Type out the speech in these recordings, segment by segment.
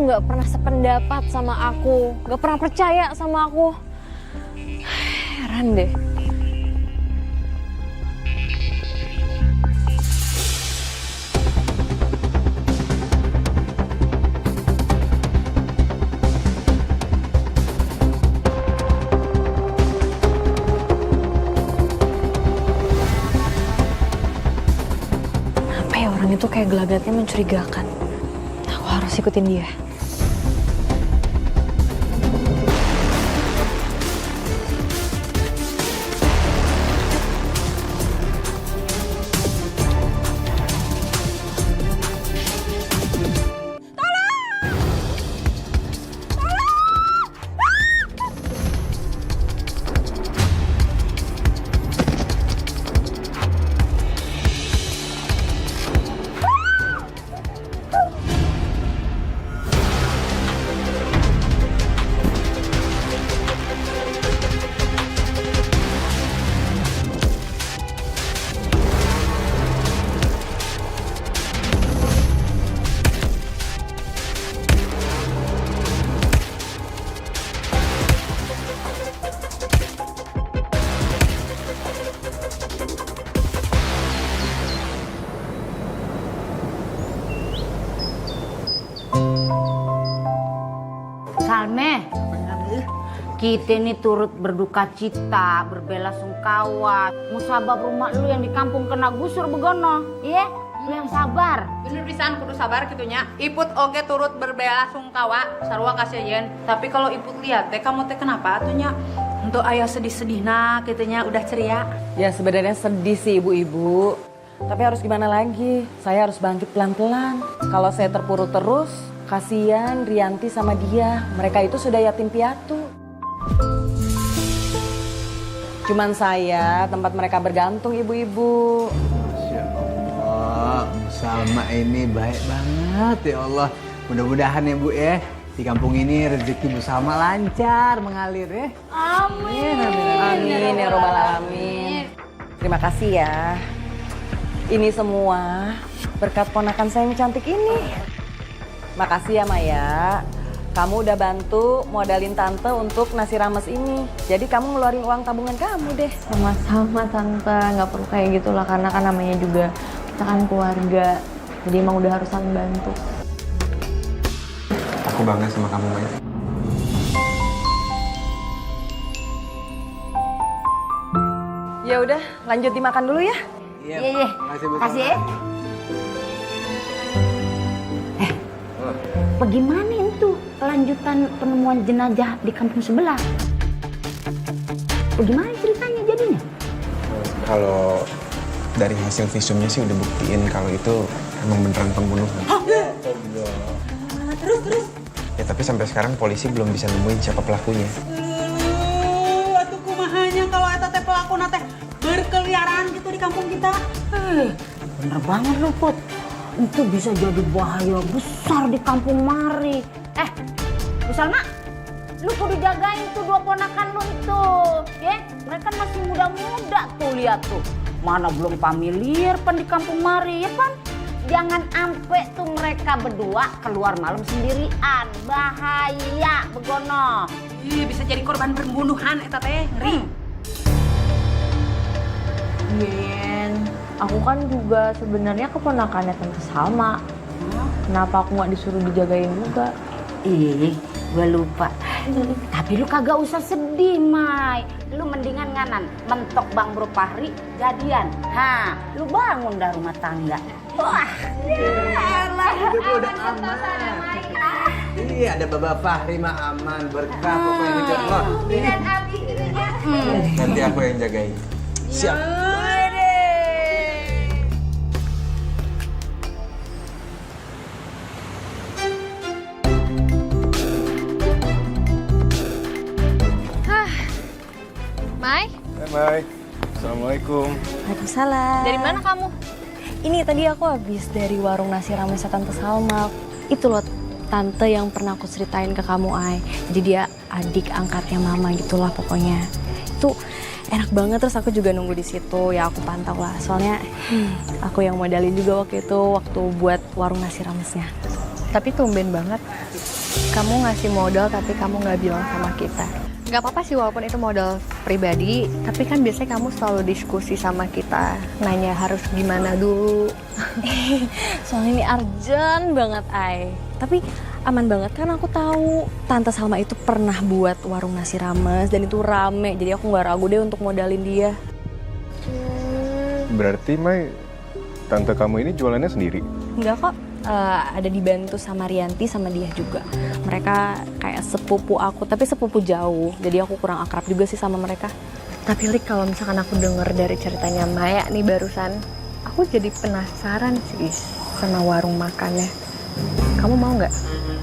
nggak pernah sependapat sama aku, nggak pernah percaya sama aku. Heran deh. Kenapa ya orang itu kayak gelagatnya mencurigakan? Aku harus ikutin dia. Salme, kita ini turut berduka cita, berbelasungkawa. Musabab rumah lu yang di kampung kena gusur begono, iya? Lu yang sabar. Bener pisan kudu sabar gitunya. Iput oge turut berbelasungkawa sarua kasihan. Tapi kalau Iput lihat teh kamu teh kenapa atunya? Untuk ayah sedih-sedih nah gitunya udah ceria. Ya sebenarnya sedih sih ibu-ibu. Tapi harus gimana lagi? Saya harus bangkit pelan-pelan. Kalau saya terpuruk terus, kasihan Rianti sama dia. Mereka itu sudah yatim piatu. Cuman saya tempat mereka bergantung ibu-ibu. Masya Allah, Salma ini baik banget ya Allah. Mudah-mudahan ya Bu ya, di kampung ini rezeki Bu Salma lancar mengalir ya. Amin. Amin ya robbal alamin. Terima kasih ya. Ini semua berkat ponakan saya yang cantik ini. Makasih ya Maya. Kamu udah bantu modalin tante untuk nasi rames ini. Jadi kamu ngeluarin uang tabungan kamu deh. Sama-sama tante, nggak perlu kayak gitulah karena kan namanya juga kita kan keluarga. Jadi emang udah harus saling bantu. Aku bangga sama kamu, Maya. Ya udah, lanjut dimakan dulu ya. Iya. Makasih Bu Kasih Salma. ya. Bagaimana itu kelanjutan penemuan jenazah di kampung sebelah? Bagaimana ceritanya jadinya? Kalau dari hasil visumnya sih udah buktiin kalau itu emang beneran pembunuhan. Terus. Ya tapi sampai sekarang polisi belum bisa nemuin siapa pelakunya. Atuh kumahanya kalau eta teh pelaku teh berkeliaran gitu di kampung kita. Bener banget lu Put. Itu bisa jadi bahaya besar di kampung mari. Bu Salma, lu kudu jagain tuh dua ponakan lu itu. Ya, mereka masih muda-muda tuh lihat tuh. Mana belum familiar pan di kampung mari ya pan. Jangan ampe tuh mereka berdua keluar malam sendirian. Bahaya begono. Ih, bisa jadi korban pembunuhan eta teh. Ngeri. Min, aku kan juga sebenarnya keponakannya Tante Salma. Kenapa aku nggak disuruh dijagain juga? Gue lupa. Tapi lu kagak usah sedih, Mai. Lu mendingan nganan mentok Bang Bro Fahri jadian. Lu bangun dah rumah tangga. Wah, Udah aman. Iya, ada Bapak Fahri mah aman, berkah pokoknya hidup lo. Dan Abi gitunya. Nanti aku yang jagain. Siap. Mai, Hai Mai. Assalamualaikum. Waalaikumsalam. dari mana kamu? Ini tadi aku habis dari warung nasi ramesnya Tante Salma. Itu loh tante yang pernah aku ceritain ke kamu, Ai. Jadi dia adik angkatnya mama gitulah pokoknya. Itu enak banget, terus aku juga nunggu di situ. Ya aku pantau lah, soalnya aku yang modalin juga waktu itu waktu buat warung nasi ramesnya. Tapi tumben banget. kamu ngasih modal tapi kamu nggak bilang sama kita. Nggak apa-apa sih walaupun itu modal pribadi, tapi kan biasanya kamu selalu diskusi sama kita, nanya harus gimana dulu. Soalnya ini urgent banget, Ay. Tapi aman banget kan aku tahu Tante Salma itu pernah buat warung nasi rames dan itu rame. Jadi aku nggak ragu deh untuk modalin dia. Berarti Mai, tante kamu ini jualannya sendiri? Enggak kok, ada dibantu sama Rianti sama dia juga. Mereka kayak sepupu aku, tapi sepupu jauh. Jadi aku kurang akrab juga sih sama mereka. Tapi Lik, kalau misalkan aku denger dari ceritanya Maya nih barusan, aku jadi penasaran sih sama warung makannya. Kamu mau nggak?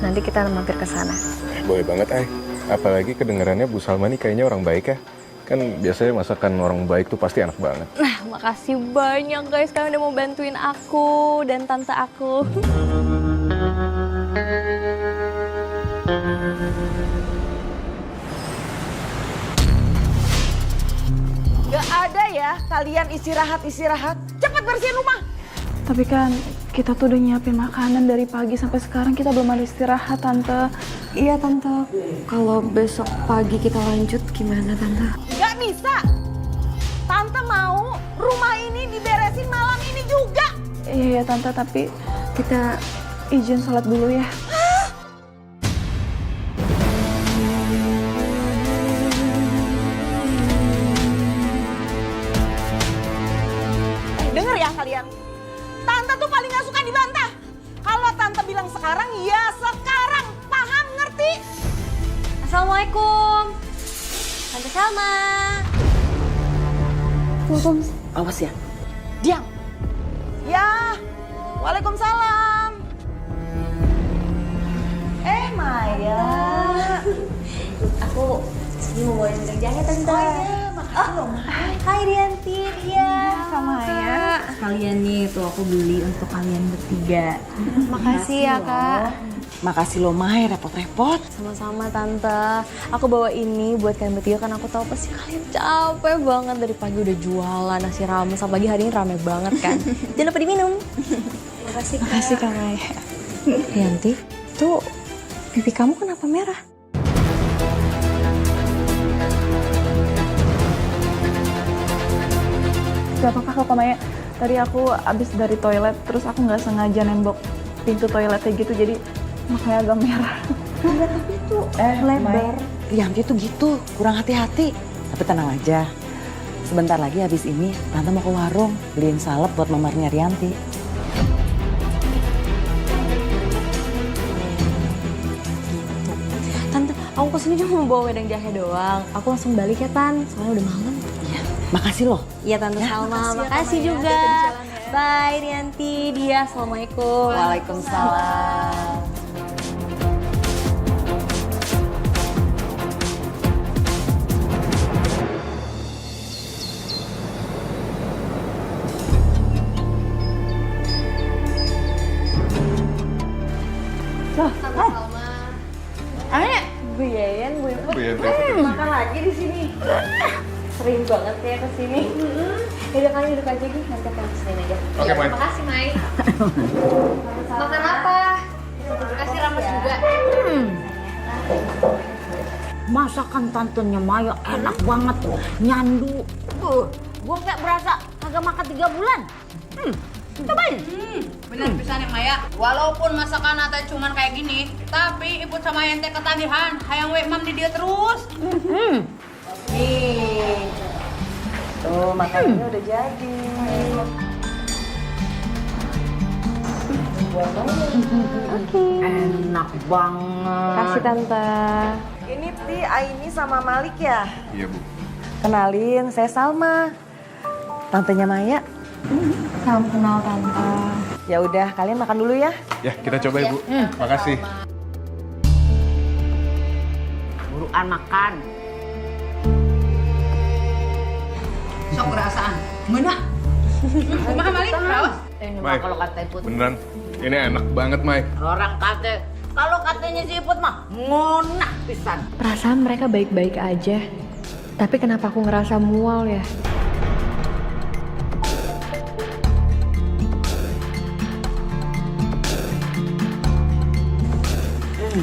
Nanti kita mampir ke sana. Boleh banget, Ay. Apalagi kedengarannya Bu Salma nih kayaknya orang baik ya. Kan biasanya masakan orang baik tuh pasti enak banget. Nah, makasih banyak guys, kalian udah mau bantuin aku dan tante aku. Gak ada ya kalian istirahat. Cepat bersihin rumah. Tapi kan kita tuh udah nyiapin makanan dari pagi sampai sekarang kita belum ada istirahat, Tante. Iya Tante, kalau besok pagi kita lanjut gimana Tante? Gak bisa. Tante mau rumah ini diberesin malam ini juga. Iya ya Tante, tapi kita izin sholat dulu ya. Dengar ya kalian. Tante tuh paling gak suka dibantah. Kalau Tante bilang sekarang, ya sekarang. Paham, ngerti? Assalamualaikum, Tante Salma. Awas ya. Diam. Ya. Waalaikumsalam. Maya. Aku sini mau bawain kerjanya Tante. Oh iya, makasih loh. Hai Rianti, iya. Sama ya. Sekalian nih tuh aku beli untuk kalian bertiga. Makasih ya Kak. Makasih loh, Mai, repot-repot. Sama-sama Tante. Aku bawa ini buat kalian bertiga kan aku tahu pasti kalian capek banget dari pagi udah jualan nasi rames. Apalagi hari ini rame banget kan. Jangan lupa diminum. Makasih Kak. Makasih Kak Maya. Rianti, tuh pipi kamu kenapa merah? Gak apa-apa kok Maya. Tadi aku abis dari toilet, terus aku nggak sengaja nembok pintu toiletnya gitu, jadi makanya agak merah. Tapi itu lebar. Rianti tuh gitu, kurang hati-hati. Tapi tenang aja. Sebentar lagi habis ini, Tante mau ke warung beliin salep buat mamarnya Rianti. Tante, aku kesini cuma mau bawa wedang jahe doang. Aku langsung balik ya Tan, soalnya udah malam. Makasih loh. Iya Tante Salma, makasih juga. Bye Rianti, dia. Assalamualaikum. Waalaikumsalam. Bu Yayan, Bu Iput. Bu Yayan, Makan lagi di sini. Sering banget ya ke sini. Yaudah kalian duduk aja Gi, nanti aku kesini aja. Oke, Mai. Makasih, Mai. Makan apa? Kasih rames juga. Masakan tantenya Maya enak banget, nyandu. Gua kayak berasa kagak makan 3 bulan. Cobain. Bener pisan ya Maya. Walaupun masakan teh cuman kayak gini, tapi Iput sama ente ketagihan. Hayang we mam di dia terus. Nih. Tuh, makanannya udah jadi. Enak banget. Kasih Tante. Ini Ti, Aini sama Malik ya? Iya, Bu. Kenalin, saya Salma. Tantenya Maya. Salam kenal Tante. Ya udah, kalian makan dulu ya. Ya, kita coba ya, Bu. Makasih. Buruan makan. Sok perasaan. Mana? Kumaha Malik? Raos? Ini Mai, mah kalau kata Iput, beneran. Ini enak banget, Mai. orang kata kalau katanya si Iput mah ngonah pisan. Perasaan mereka baik-baik aja. Tapi kenapa aku ngerasa mual ya? Ya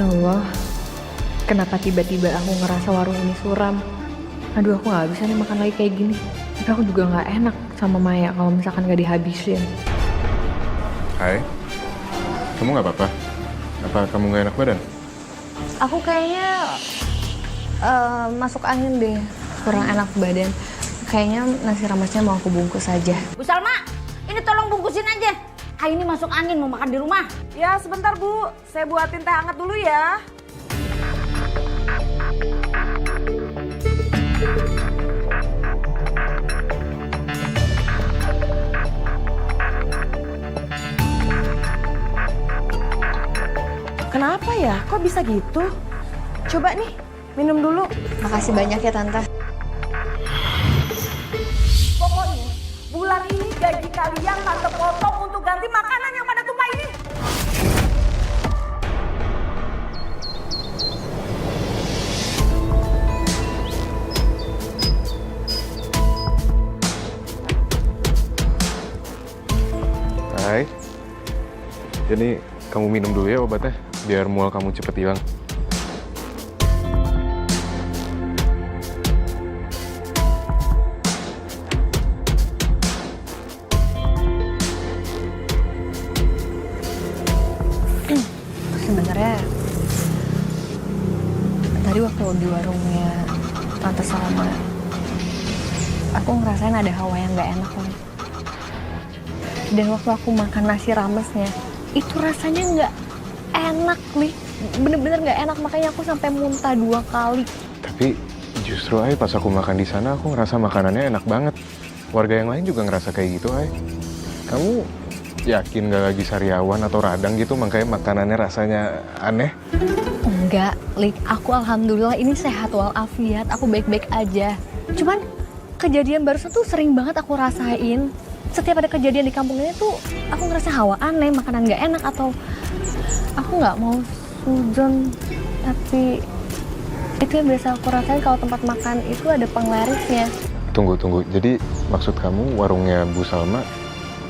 Allah, kenapa tiba-tiba aku ngerasa warung ini suram? Aduh, aku nggak bisa nih makan lagi kayak gini. Tapi aku juga nggak enak sama Maya kalau misalkan nggak dihabisin. Hai, kamu nggak apa-apa? Apa kamu nggak enak badan? Aku kayaknya masuk angin deh, kurang enak badan. Kayaknya nasi ramesnya mau aku bungkus aja. Bu Salma, ini tolong bungkusin aja. Ah, ini masuk angin mau makan di rumah. Ya sebentar Bu, saya buatin teh hangat dulu ya. Kenapa ya? Kok bisa gitu? Coba nih, minum dulu. Makasih banyak ya Tante. Pokoknya bulan ini gaji kalian Tante potong untuk ganti makanan yang pada tumpah ini. Hai, ini kamu minum dulu ya obatnya, biar mual kamu cepet hilang. Sebenarnya tadi waktu di warungnya Tante Salma, aku ngerasain ada hawa yang nggak enak loh. Dan waktu aku makan nasi ramesnya, itu rasanya nggak enak nih, bener-bener nggak enak, makanya aku sampai muntah 2 kali. Tapi justru Ai pas aku makan di sana aku ngerasa makanannya enak banget. Warga yang lain juga ngerasa kayak gitu Ai. Kamu yakin gak lagi sariawan atau radang gitu makanya makanannya rasanya aneh? Enggak, Lik. Aku alhamdulillah ini sehat walafiat, aku baik-baik aja. Cuman kejadian barusan tuh sering banget aku rasain. Setiap ada kejadian di kampung ini tuh aku ngerasa hawa aneh, makanan nggak enak, atau aku nggak mau suzon, tapi itu yang biasa aku rasain kalau tempat makan itu ada penglarisnya. Tunggu. Jadi maksud kamu warungnya Bu Salma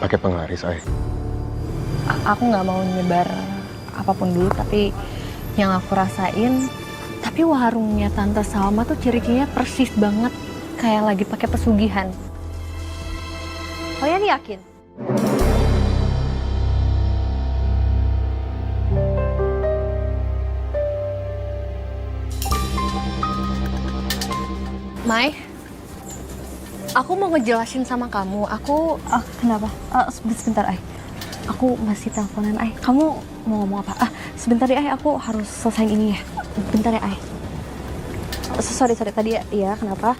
pakai penglaris, Ai? Aku nggak mau nyebar apapun dulu, tapi yang aku rasain, tapi warungnya Tante Salma tuh ciri-cirinya persis banget kayak lagi pakai pesugihan. Kalian yakin? Mai, aku mau ngejelasin sama kamu. Kenapa? Sebentar, Ai. Aku masih teleponan, Ai. Kamu mau ngomong apa? Sebentar ya, Ai. Aku harus selesaiin ini ya. Bentar ya, Ai. Sorry. Tadi ya, kenapa?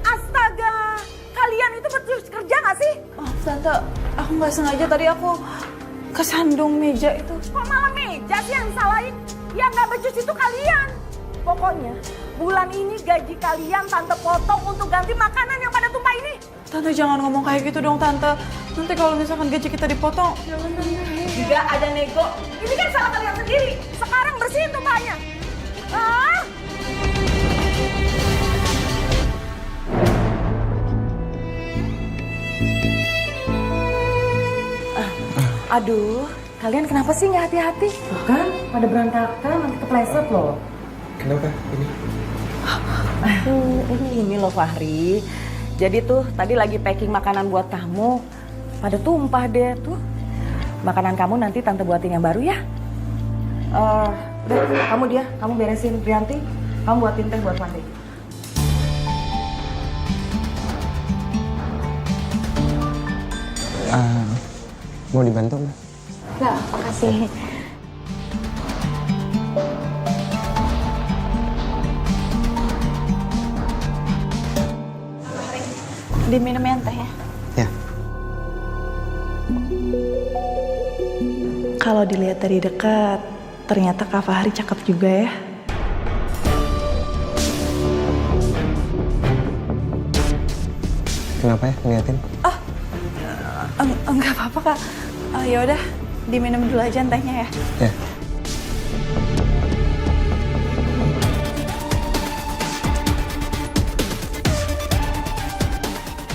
Astaga, kalian itu becus kerja nggak sih? Oh, Tante, aku nggak sengaja tadi aku kesandung meja itu. Kok malah meja sih yang salahin? Yang nggak becus itu kalian. Pokoknya bulan ini gaji kalian Tante potong untuk ganti makanan yang pada tumpah ini. Tante jangan ngomong kayak gitu dong Tante. Nanti kalau misalkan gaji kita dipotong. Nggak ada nego. Ini kan salah kalian sendiri. Sekarang bersihin tumpahnya. Aduh, kalian kenapa sih nggak hati-hati? Bukan, pada berantakan, nanti kepleset loh. Kenapa ini? Ini loh Fahri. Jadi tuh tadi lagi packing makanan buat kamu. Pada tumpah deh tuh. Makanan kamu nanti Tante buatin yang baru ya. Udah, kamu beresin Rianti. Kamu buatin teh buat Fahri. Mau dibantu nggak? Enggak, makasih. Diminum ya teh ya. Ya. Kalau dilihat dari dekat, ternyata Kak Fahri cakep juga ya. Kenapa ya ngeliatin? Enggak apa-apa Kak. Ya udah, diminum dulu aja tehnya ya. Ya.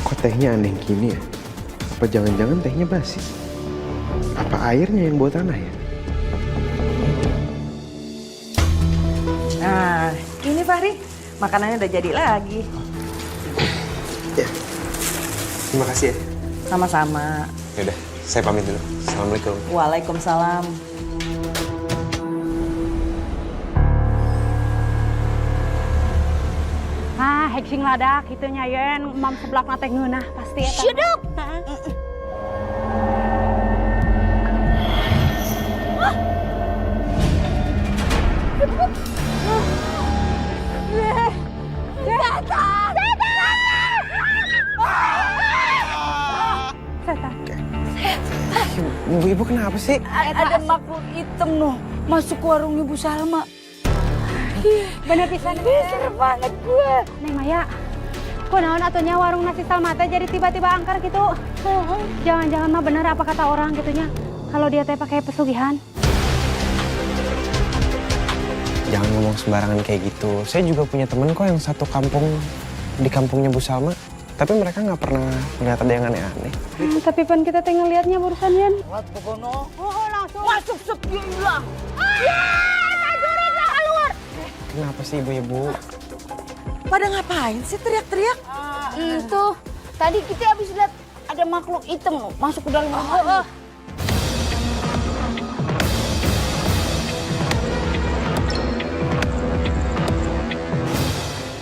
Kok tehnya aneh gini ya? Apa jangan-jangan tehnya basi? Apa airnya yang buat aneh ya? Nah, ini Fahri, makanannya udah jadi lagi. Ya. Terima kasih ya. Sama-sama. Yaudah, saya pamit dulu. Assalamualaikum. Waalaikumsalam. Heksing ladak itu nyayen mam seblak nate ngeunah pasti eta. Syeduk. Ibu kenapa sih? Ada makhluk hitam noh masuk ke warung Ibu Salma. Bener pisan. Serem banget gue. Neng Maya, kok naon atunya warung nasi Salma teh jadi tiba-tiba angker gitu? Jangan-jangan mah bener apa kata orang gitunya? Kalau dia teh pakai pesugihan. Jangan ngomong sembarangan kayak gitu. Saya juga punya temen kok yang satu kampung di kampungnya Bu Salma. Tapi mereka nggak pernah melihat ada yang aneh-aneh. Tapi pan kita teh ngeliatnya barusan Yan. Langsung masuk sepi hilang. Kenapa sih ibu-ibu? Pada ngapain sih teriak-teriak? Itu tadi kita habis lihat ada makhluk hitam loh masuk ke dalam rumah.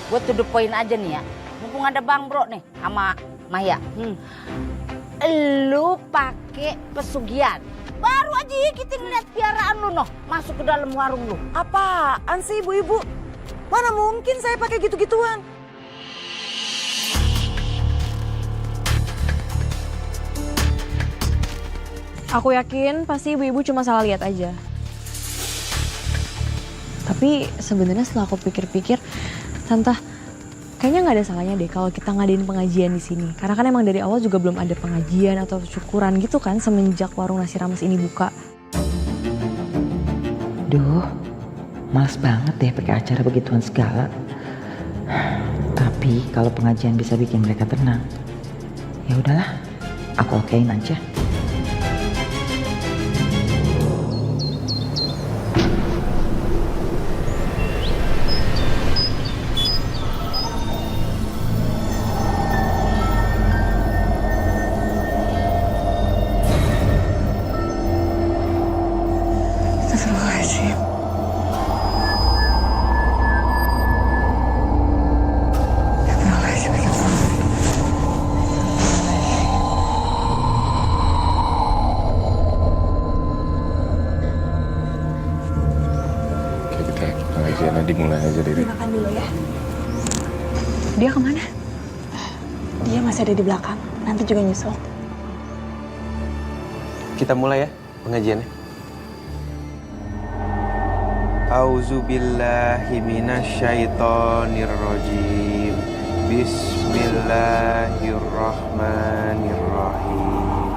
Gue to the point aja nih ya. Mumpung ada Bang Bro nih sama Maya. Lu pakai pesugihan. Baru aja kita ngeliat piaraan lu noh masuk ke dalam warung lu. Apaan sih ibu-ibu? Mana mungkin saya pakai gitu-gituan? Aku yakin pasti ibu-ibu cuma salah lihat aja. Tapi sebenarnya setelah aku pikir-pikir, Tante, kayaknya nggak ada salahnya deh kalau kita ngadain pengajian di sini. Karena kan emang dari awal juga belum ada pengajian atau syukuran gitu kan semenjak warung nasi rames ini buka. Duh, males banget deh pakai acara begituan segala. Tapi kalau pengajian bisa bikin mereka tenang, ya udahlah, aku okein aja. Pengajiannya dimulai aja dari. Makan dulu ya. Dia kemana? Dia masih ada di belakang. Nanti juga nyusul. Kita mulai ya pengajiannya. Auzubillahi minasyaitonirrajim. Bismillahirrahmanirrahim.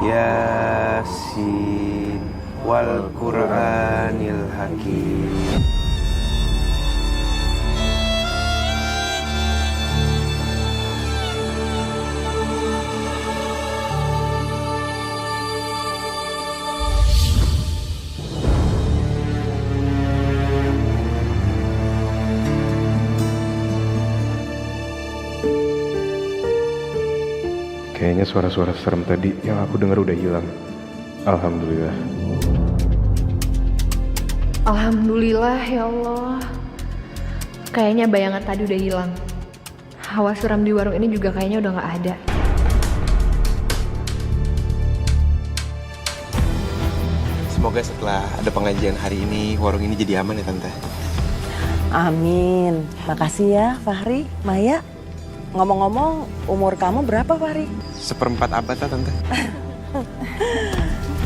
Yasin wal Qur'anil Hakim. Kayaknya suara-suara serem tadi yang aku dengar udah hilang. Alhamdulillah. Alhamdulillah ya Allah. Kayaknya bayangan tadi udah hilang. Hawa suram di warung ini juga kayaknya udah gak ada. Semoga setelah ada pengajian hari ini warung ini jadi aman ya Tante. Amin. Makasih ya Fahri, Maya. Ngomong-ngomong, umur kamu berapa Fahri? 1/4 abad lah Tante.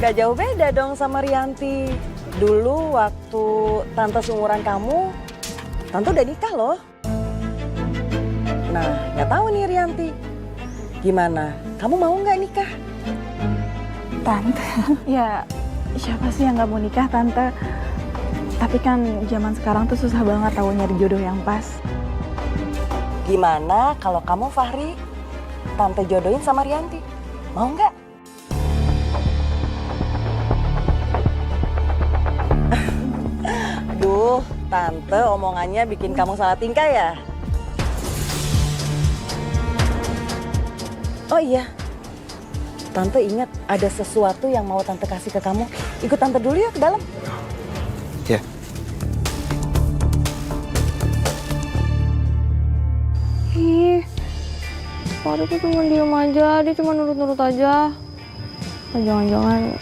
Gak jauh beda dong sama Rianti. Dulu waktu Tante seumuran kamu, Tante udah nikah loh. Nah, gak tahu nih Rianti. Gimana? Kamu mau nggak nikah? Tante, ya siapa sih yang nggak mau nikah Tante? Tapi kan zaman sekarang tuh susah banget tahu nyari jodoh yang pas. Gimana kalau kamu Fahri, Tante jodohin sama Rianti? Mau nggak? Aduh, Tante omongannya bikin kamu salah tingkah ya? Oh iya, Tante ingat ada sesuatu yang mau Tante kasih ke kamu. Ikut Tante dulu ya ke dalam. Ya. Ih, Fahri tuh cuma diem aja, dia cuma nurut-nurut aja. Nah, jangan-jangan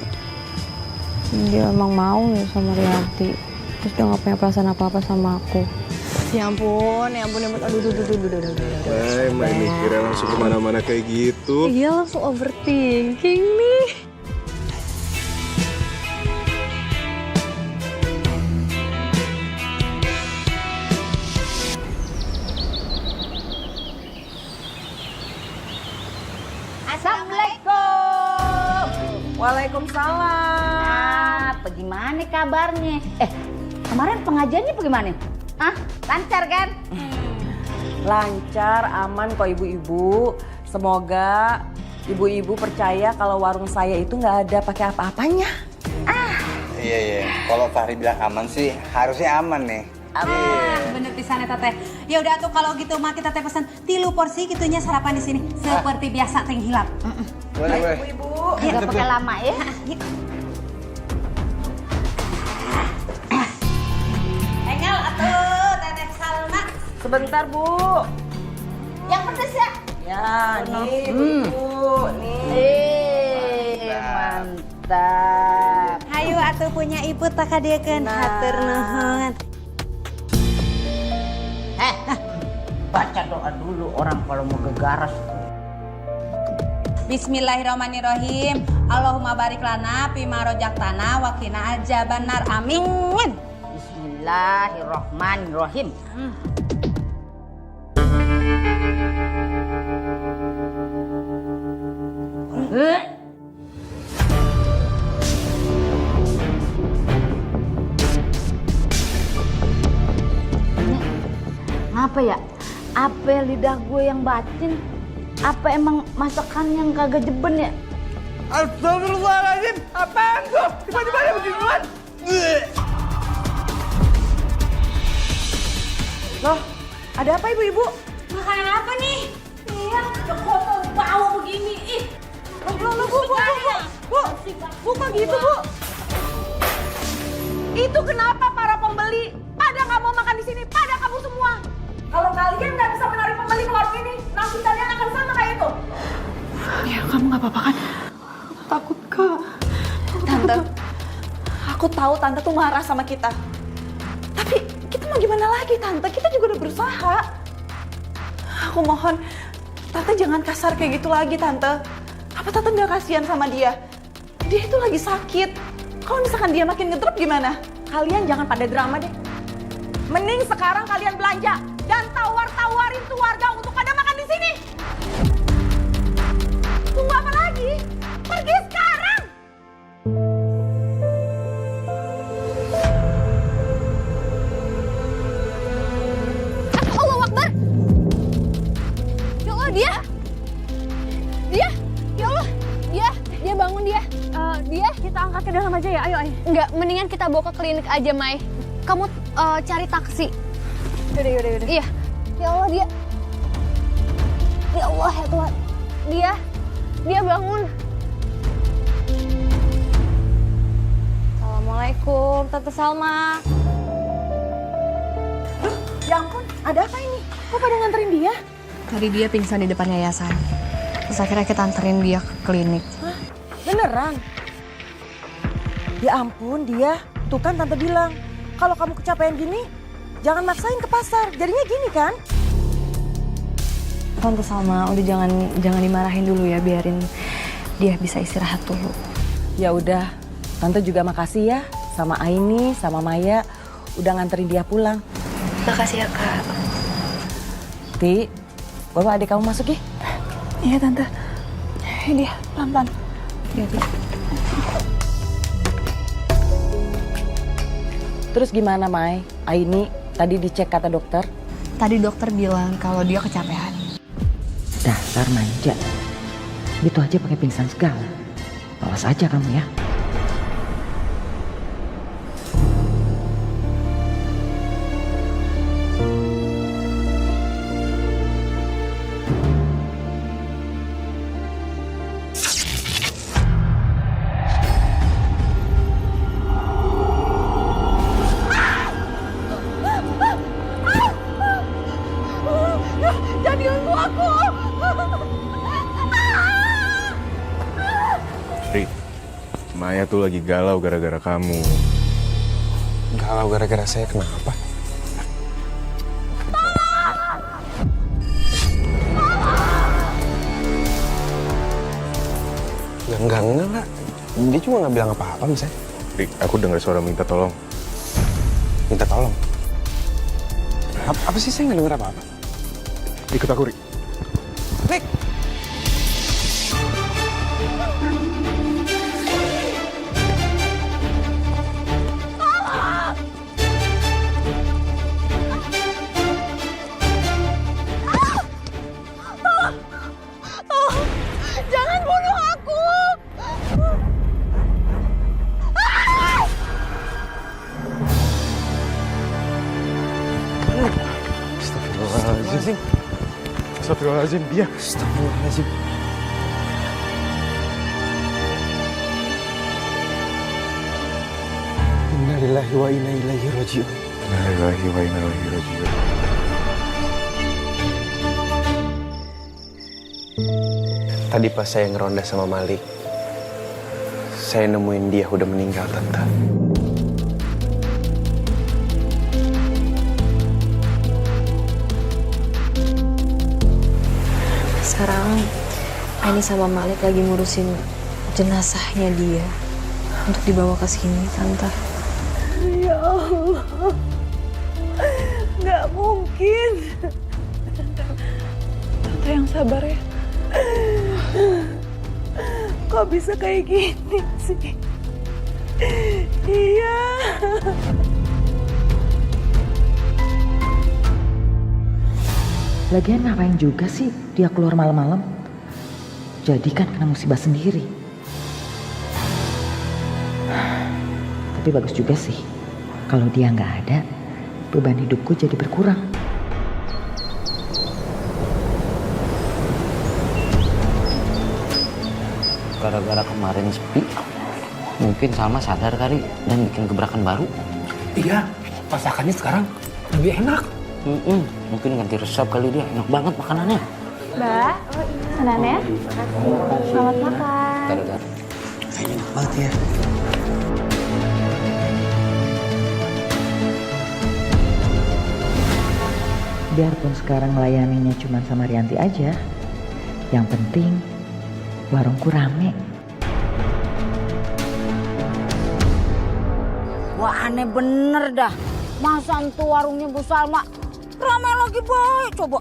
dia emang mau nih sama Rianti. Terus dia gak punya perasaan apa-apa sama aku. Ya ampun, ya ampun. Aduh. Main mikirnya langsung kemana-mana kayak gitu. Iya, langsung overthinking nih. Assalamualaikum. Waalaikumsalam. Bagaimana kabarnya? Kemarin pengajiannya bagaimana? Lancar kan? Lancar, aman kok ibu-ibu. Semoga ibu-ibu percaya kalau warung saya itu nggak ada pakai apa-apanya. Iya. Kalau Fahri bilang aman sih, harusnya aman nih. Bener pisan eta teh. Ya udah tuh kalau gitu mah kita teh pesan 3 porsi gitunya sarapan di sini. Seperti biasa teh hilap. Boleh. Ibu. Nggak pakai lama ya. Engel atuh Teteh Salma. Sebentar, Bu. Yang pedes ya? Ya, nih Bu. Nih. Mantap. Hayu atuh punya ibu tak kadiekeun hatur nuhun. Baca doa dulu orang kalau mau gegaras. Bismillahirrahmanirrahim. Allahumma barik lana fima rojaktana wa qina adzabannar. Amin. Bismillahirrahmanirrahim. Apa ya? Apa lidah gue yang batin? Apa emang masakan yang kagak jeben ya? Astagfirullahaladzim, apaan tuh? Tiba-tiba ada beginian. Loh, ada apa ibu-ibu? Makanan apa nih? Iya, kok mau bau begini? Ih. Bu, kok gitu, Bu? Itu kenapa para pembeli pada nggak mau makan di sini, pada kamu semua? Kalau kalian nggak bisa menarik pembeli ke warung ini, nasib kalian akan sama kayak itu. Ya kamu nggak apa-apa kan? Takut Kak. Tante, aku tahu Tante tuh marah sama kita. Tapi kita mau gimana lagi, Tante? Kita juga udah berusaha. Aku mohon Tante jangan kasar kayak gitu lagi Tante. Apa Tante nggak kasihan sama dia? Dia itu lagi sakit. Kalau misalkan dia makin ngedrop gimana? Kalian jangan pada drama deh. Mending sekarang kalian belanja dan tawar-tawarin tuh warga untuk pada makan di sini. Tunggu apa lagi? Pergi sekarang! Allahu Akbar. Ya Allah, dia. Ya Allah, dia bangun dia. Kita angkat ke dalam aja ya, ayo. Enggak, mendingan kita bawa ke klinik aja, Mai. Kamu cari taksi. Yaudah. Iya. Ya Allah, dia. Ya Allah, ya Tuhan. Dia bangun. Assalamualaikum, Tante Salma. Ya ampun, ada apa ini? Kok pada nganterin dia? Tadi dia pingsan di depan yayasan. Terus akhirnya kita anterin dia ke klinik. Hah? Beneran? Ya ampun dia, tuh kan Tante bilang, kalau kamu kecapean gini, jangan maksain ke pasar. Jadinya gini kan? Tante Salma, udah jangan dimarahin dulu ya, biarin dia bisa istirahat dulu. Ya udah, Tante juga makasih ya sama Aini, sama Maya udah nganterin dia pulang. Makasih ya, Kak. Ti, bawa adik kamu masuk ya. Iya Tante. Ini ya, pelan-pelan. Terus gimana, Mai? Aini tadi dicek kata dokter? Tadi dokter bilang kalau dia kecapean. Dasar manja. Gitu aja pakai pingsan segala. Awas aja kamu ya. Ri, Maya tuh lagi galau gara-gara kamu. Galau gara-gara saya kenapa? Enggak. Dia cuma nggak bilang apa-apa misalnya. Ri, aku dengar suara minta tolong. Minta tolong. Apa sih, saya nggak dengar apa-apa? Ikut aku, Ri. Rick! Jangan bunuh aku. Astagfirullahaladzim. Astagfirullahaladzim, dia. Astagfirullahaladzim. Innalillahi wa inna ilaihi raji'un. Innalillahi wa inna ilaihi raji'un. Tadi pas saya ngeronda sama Malik, saya nemuin dia udah meninggal, Tante. Sekarang Aini sama Malik lagi ngurusin jenazahnya dia untuk dibawa ke sini, Tante. Ya Allah. Nggak mungkin. Tante yang sabar ya. Kok bisa kayak gini sih? Iya. Lagian ngapain juga sih dia keluar malam-malam? Jadi kan kena musibah sendiri. Tapi bagus juga sih. Kalau dia nggak ada, beban hidupku jadi berkurang. Gara-gara kemarin sepi, mungkin Salma sadar kali dan bikin gebrakan baru. Iya, masakannya sekarang lebih enak. Mungkin ganti resep kali dia, enak banget makanannya. Mbak, senang ya? Selamat makan. Bentar. Enak banget ya. Biarpun sekarang melayaninya cuma sama Rianti aja, yang penting warungku rame. Wah, aneh bener dah. Masa tuh warungnya Bu Salma rame lagi baik, coba.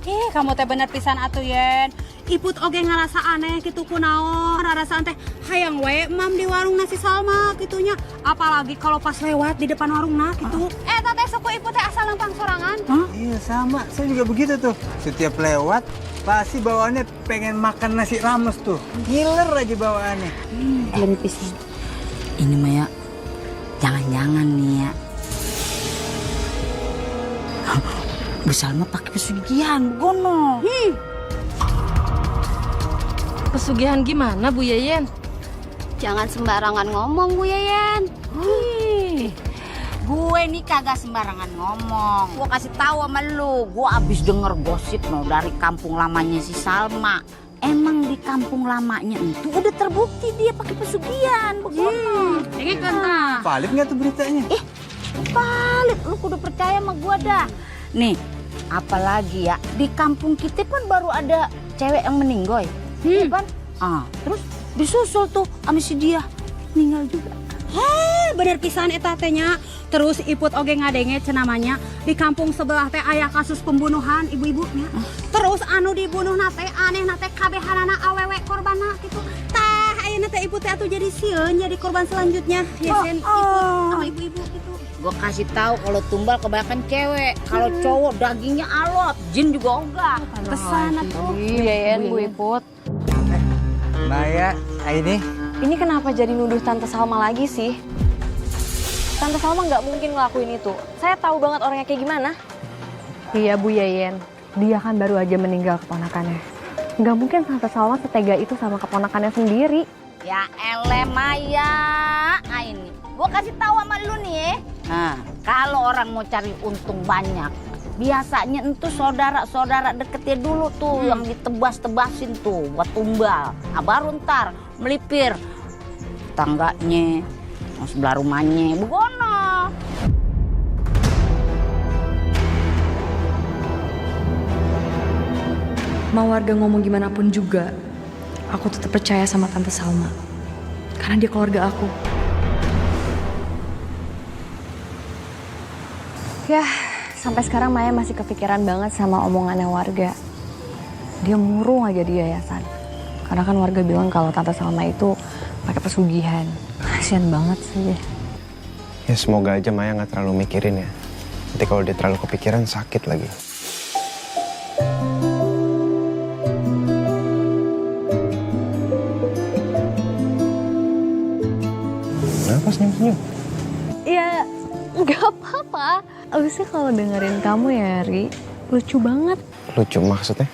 Kamu teh bener pisan atuh Yen. Iput oge ngerasa aneh gitu kunaon, ngerasa teh hayang we mam di warung nasi Salma gitunya. Apalagi kalau pas lewat di depan warungna gitu. Teh suku Iput teh asal lempang sorangan. Iya sama, saya juga begitu tuh. Setiap lewat pasti bawaannya pengen makan nasi rames tuh. Ngiler aja bawaannya. Belum pisan. Ini mah ya, jangan-jangan nih ya. Bu Salma pakai pesugihan, gono. Pesugihan gimana, Bu Yeyen? Jangan sembarangan ngomong, Bu Yeyen. Gue nih kagak sembarangan ngomong. Gue kasih tahu sama lu, gue abis denger gosip no dari kampung lamanya si Salma. Emang di kampung lamanya itu udah terbukti dia pakai pesugihan, begono. Ini kan Valid nggak tuh beritanya? Valid, lu kudu percaya sama gue dah. Nih, apalagi ya di kampung kita kan baru ada cewek yang meninggoy, iya kan? Terus disusul tuh sama si dia meninggal juga. Bener pisan eta teh nya. Terus iput oge ngadenge cenamanya di kampung sebelah teh aya kasus pembunuhan ibu-ibunya. Terus anu dibunuh nate aneh nate kabehanana awewe korbanna gitu. Tah ayeuna teh iput teh atuh jadi sieun jadi korban selanjutnya. Yesen iput sama ibu-ibu gitu. Gue kasih tahu kalau tumbal kebanyakan cewek, kalau cowok dagingnya alot, jin juga enggak. Pesan atuh. Yen, Bu Iput. Maya, ini Ini kenapa jadi nuduh Tante Salma lagi sih? Tante Salma nggak mungkin ngelakuin itu. Saya tahu banget orangnya kayak gimana. Iya Bu Yeyen, dia kan baru aja meninggal keponakannya. Nggak mungkin Tante Salma setega itu sama keponakannya sendiri. Ya ele Maya, ini. Gue kasih tahu sama lu nih ya. Nah, kalau orang mau cari untung banyak, biasanya itu saudara-saudara deketnya dulu tuh yang ditebas-tebasin tuh buat tumbal. Nah, baru ntar melipir tangganya, yang sebelah rumahnya, begono. Mau warga ngomong gimana pun juga, aku tetap percaya sama Tante Salma. Karena dia keluarga aku. Ya, sampai sekarang Maya masih kepikiran banget sama omongannya warga. Dia murung aja di yayasan. Karena kan warga bilang kalau Tante Salma itu pakai pesugihan. Kasian banget sih. Ya semoga aja Maya nggak terlalu mikirin ya. Nanti kalau dia terlalu kepikiran sakit lagi. Kenapa senyum-senyum? Ya, nggak apa-apa. Abisnya kalau dengerin kamu ya, Ri, lucu banget. Lucu maksudnya?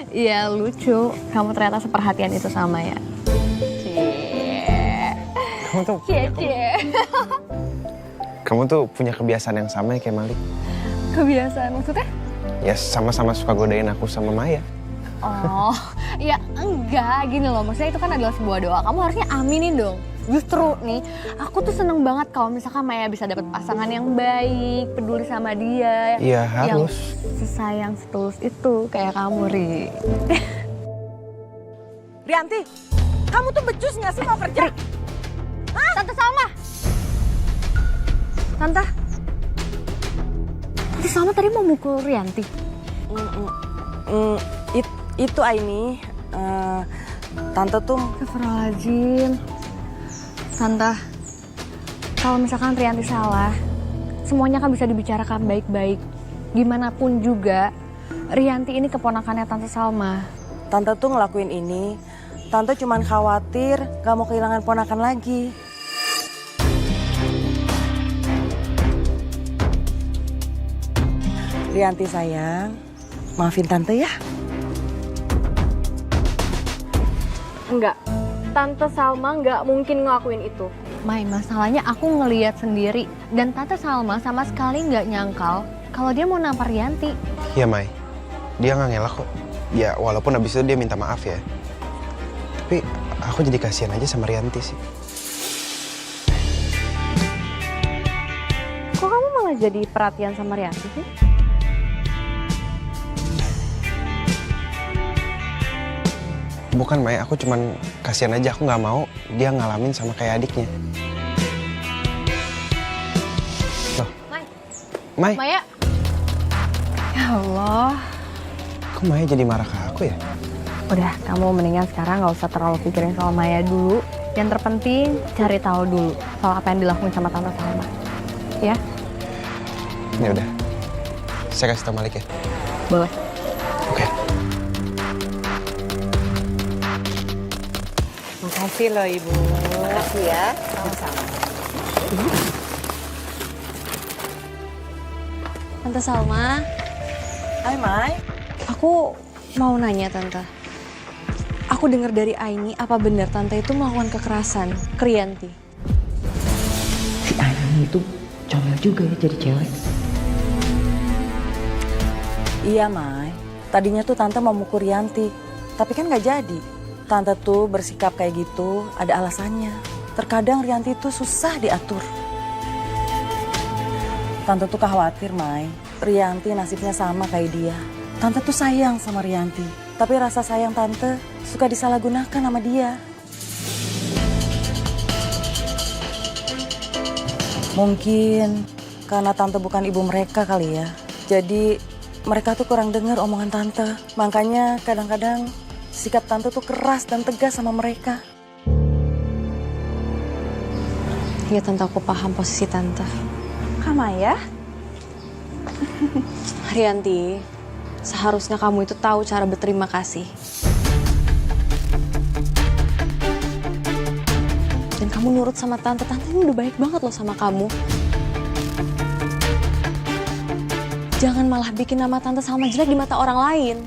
Iya, lucu. Kamu ternyata seperhatian itu sama ya. Kamu tuh Kamu tuh punya kebiasaan yang sama ya kayak Malik. Kebiasaan maksudnya? Ya sama-sama suka godain aku sama Maya. Oh, ya enggak. Gini loh, maksudnya itu kan adalah sebuah doa. Kamu harusnya aminin dong. Justru nih, aku tuh seneng banget kalau misalkan Maya bisa dapet pasangan yang baik, peduli sama dia. Iya, harus. Yang sesayang, setulus itu kayak kamu, Ri. Rianti, kamu tuh becus nggak sih mau kerja? Hah? Tante Salma! Tante Salma tadi mau mukul Rianti? Itu Aini, Tante tuh... Astagfirullahaladzim. Tante, kalau misalkan Rianti salah, semuanya kan bisa dibicarakan baik-baik. Gimana pun juga, Rianti ini keponakannya Tante Salma. Tante tuh ngelakuin ini, Tante cuman khawatir gak mau kehilangan ponakan lagi. Rianti sayang, maafin Tante ya. Enggak, Tante Salma nggak mungkin ngelakuin itu. Mai, masalahnya aku ngeliat sendiri. Dan Tante Salma sama sekali nggak nyangkal kalau dia mau nampar Rianti. Iya Mai, dia nggak ngelak kok. Ya walaupun abis itu dia minta maaf ya. Tapi aku jadi kasihan aja sama Rianti sih. Kok kamu malah jadi perhatian sama Rianti sih? Bukan Mai, aku cuman kasihan aja, aku nggak mau dia ngalamin sama kayak adiknya. Loh. Mai. Maya. Ya Allah. Kok Maya jadi marah ke aku ya? Udah, kamu mendingan sekarang nggak usah terlalu pikirin soal Maya dulu. Yang terpenting cari tahu dulu soal apa yang dilakuin sama Tante Salma. Ya? Ya udah. Saya kasih tau Malik ya. Boleh. Oke. Makasih loh Ibu. Makasih ya. Sama-sama. Tante Salma. Hai Mai. Aku mau nanya Tante. Aku dengar dari Aini, apa benar Tante itu melakukan kekerasan ke Rianti? Si Aini itu comel juga ya jadi cewek. Iya Mai. Tadinya tuh Tante mau mukul Rianti. Tapi kan nggak jadi. Tante tuh bersikap kayak gitu ada alasannya. Terkadang Rianti tuh susah diatur. Tante tuh khawatir, Mai. Rianti nasibnya sama kayak dia. Tante tuh sayang sama Rianti. Tapi rasa sayang Tante suka disalahgunakan sama dia. Mungkin karena tante bukan ibu mereka kali ya. Jadi mereka tuh kurang dengar omongan tante. Makanya kadang-kadang sikap tante tuh keras dan tegas sama mereka. Ya tante, aku paham posisi tante. Kamaya? Rianti, seharusnya kamu itu tahu cara berterima kasih. Dan kamu nurut sama tante. Tante ini udah baik banget loh sama kamu. Jangan malah bikin nama tante Salma jelek di mata orang lain.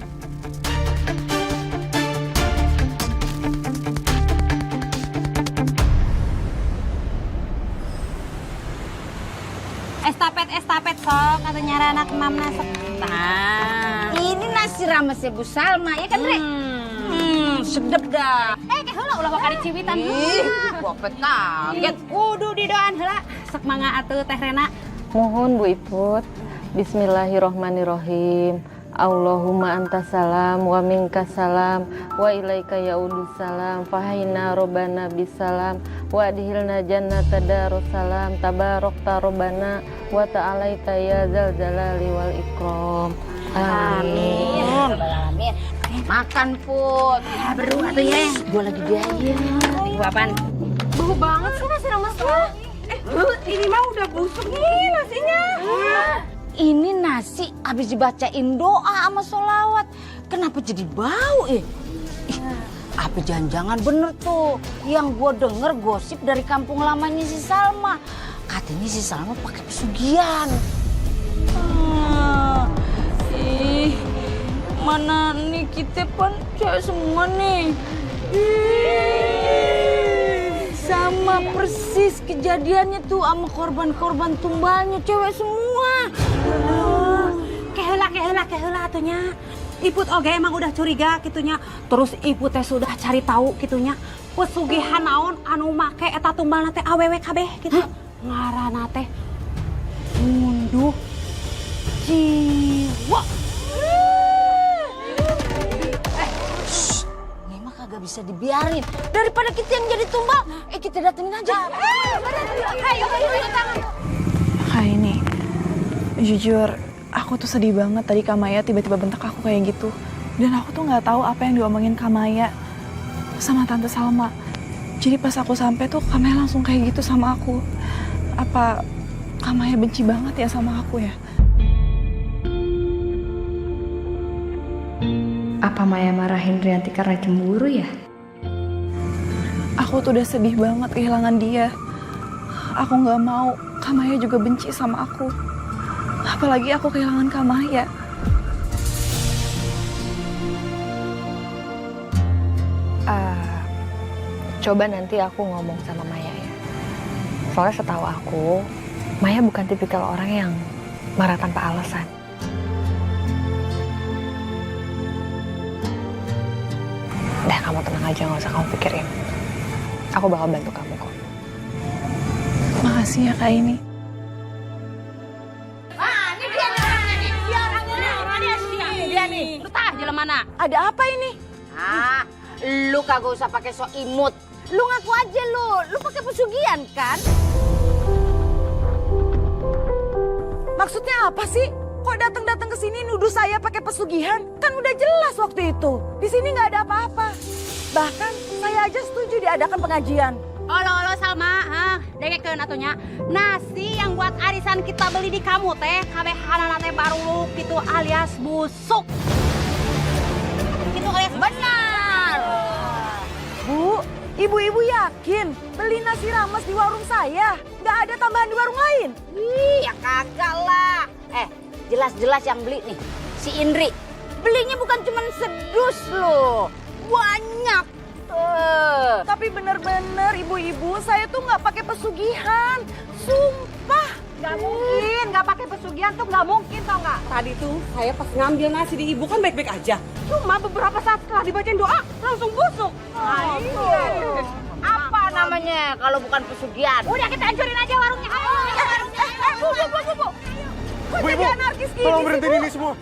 Estafet sok katanya anak mamna sok. Nah, ini nasi ramesnya Bu Salma, ya kan, Re? Sedep dah. Heula ulah bakal diciwitan. Bopet kaget. Kudu didoan heula. Sok mangga atuh Teh Rena. Mohon Bu Iput. Bismillahirrohmanirrohim. Allahumma antas salam wa minkas salam wa ilaika yaudus salam fahina robbana bisalam wa adhilna jannata darussalam tabarok tarobana wa ta'alaita ya zal jalali wal ikram. Amin. Amin. Makan, Put. Berdua tuh ya. Gue lagi diain. Ibu apaan? Bau banget sih nasi rames tuh. Ini mah udah busuk nih nasinya. Ini nasi habis dibacain doa sama sholawat. Kenapa jadi bau, apa jangan-jangan bener tuh yang gue denger gosip dari kampung lamanya si Salma. Katanya si Salma pakai pesugihan. Mana nih kita kan cewek semua nih. Sama persis kejadiannya tuh sama korban-korban tumbalnya cewek semua. Keheula atunya. Iput oge emang udah curiga gitunya. Terus ibu teh sudah cari tahu gitunya. Pesugihan naon anu make eta tumbalna teh awewe kabeh gitu. Ngaranna teh Ngunduh Jiwa. Ini mah kagak bisa dibiarin. Daripada kita yang jadi tumbal, kita datengin aja. Ayo tangan. Kak ini, jujur aku tuh sedih banget tadi Kamaya tiba-tiba bentak aku kayak gitu. Dan aku tuh nggak tahu apa yang diomongin Kamaya sama Tante Salma. Jadi pas aku sampai tuh Kamaya langsung kayak gitu sama aku. Apa Kamaya benci banget ya sama aku ya? Apa Maya marahin Rianti karena cemburu ya? Aku tuh udah sedih banget kehilangan dia. Aku nggak mau Kamaya juga benci sama aku. Apalagi aku kehilangan Kamaya. Coba nanti aku ngomong sama Maya ya. Soalnya setahu aku, Maya bukan tipikal orang yang marah tanpa alasan. Udah, kamu tenang aja, nggak usah kamu pikirin. Aku bakal bantu kamu kok. Makasih ya Kak ini. Dia nih. Lu tah jalan mana? Ada apa ini? Lu kagak usah pakai sok imut. Lu ngaku aja lu pakai pesugihan kan? Maksudnya apa sih? Kok datang-datang ke sini nuduh saya pakai pesugihan? Kan udah jelas waktu itu. Di sini nggak ada apa-apa. Bahkan saya aja setuju diadakan pengajian. Olo Salma, dengekeun atunya. Nasi yang buat arisan kita beli di kamu teh, kabehanana teh baru gitu alias busuk. Gitu alias benar. Bu, ibu-ibu yakin beli nasi rames di warung saya? Nggak ada tambahan di warung lain? Ya kagak lah. Jelas-jelas yang beli nih, si Indri. Belinya bukan cuma sedus loh, banyak. Tapi bener-bener ibu-ibu, saya tuh nggak pakai pesugihan. Sumpah. Nggak mungkin, nggak pakai pesugihan tuh nggak mungkin, tau nggak? Tadi tuh saya pas ngambil nasi di ibu kan baik-baik aja. Cuma beberapa saat setelah dibacain doa langsung busuk. Apa namanya kalau bukan pesugihan? Udah kita hancurin aja warungnya. Bu, Ibu, tolong berhentiin ini semua.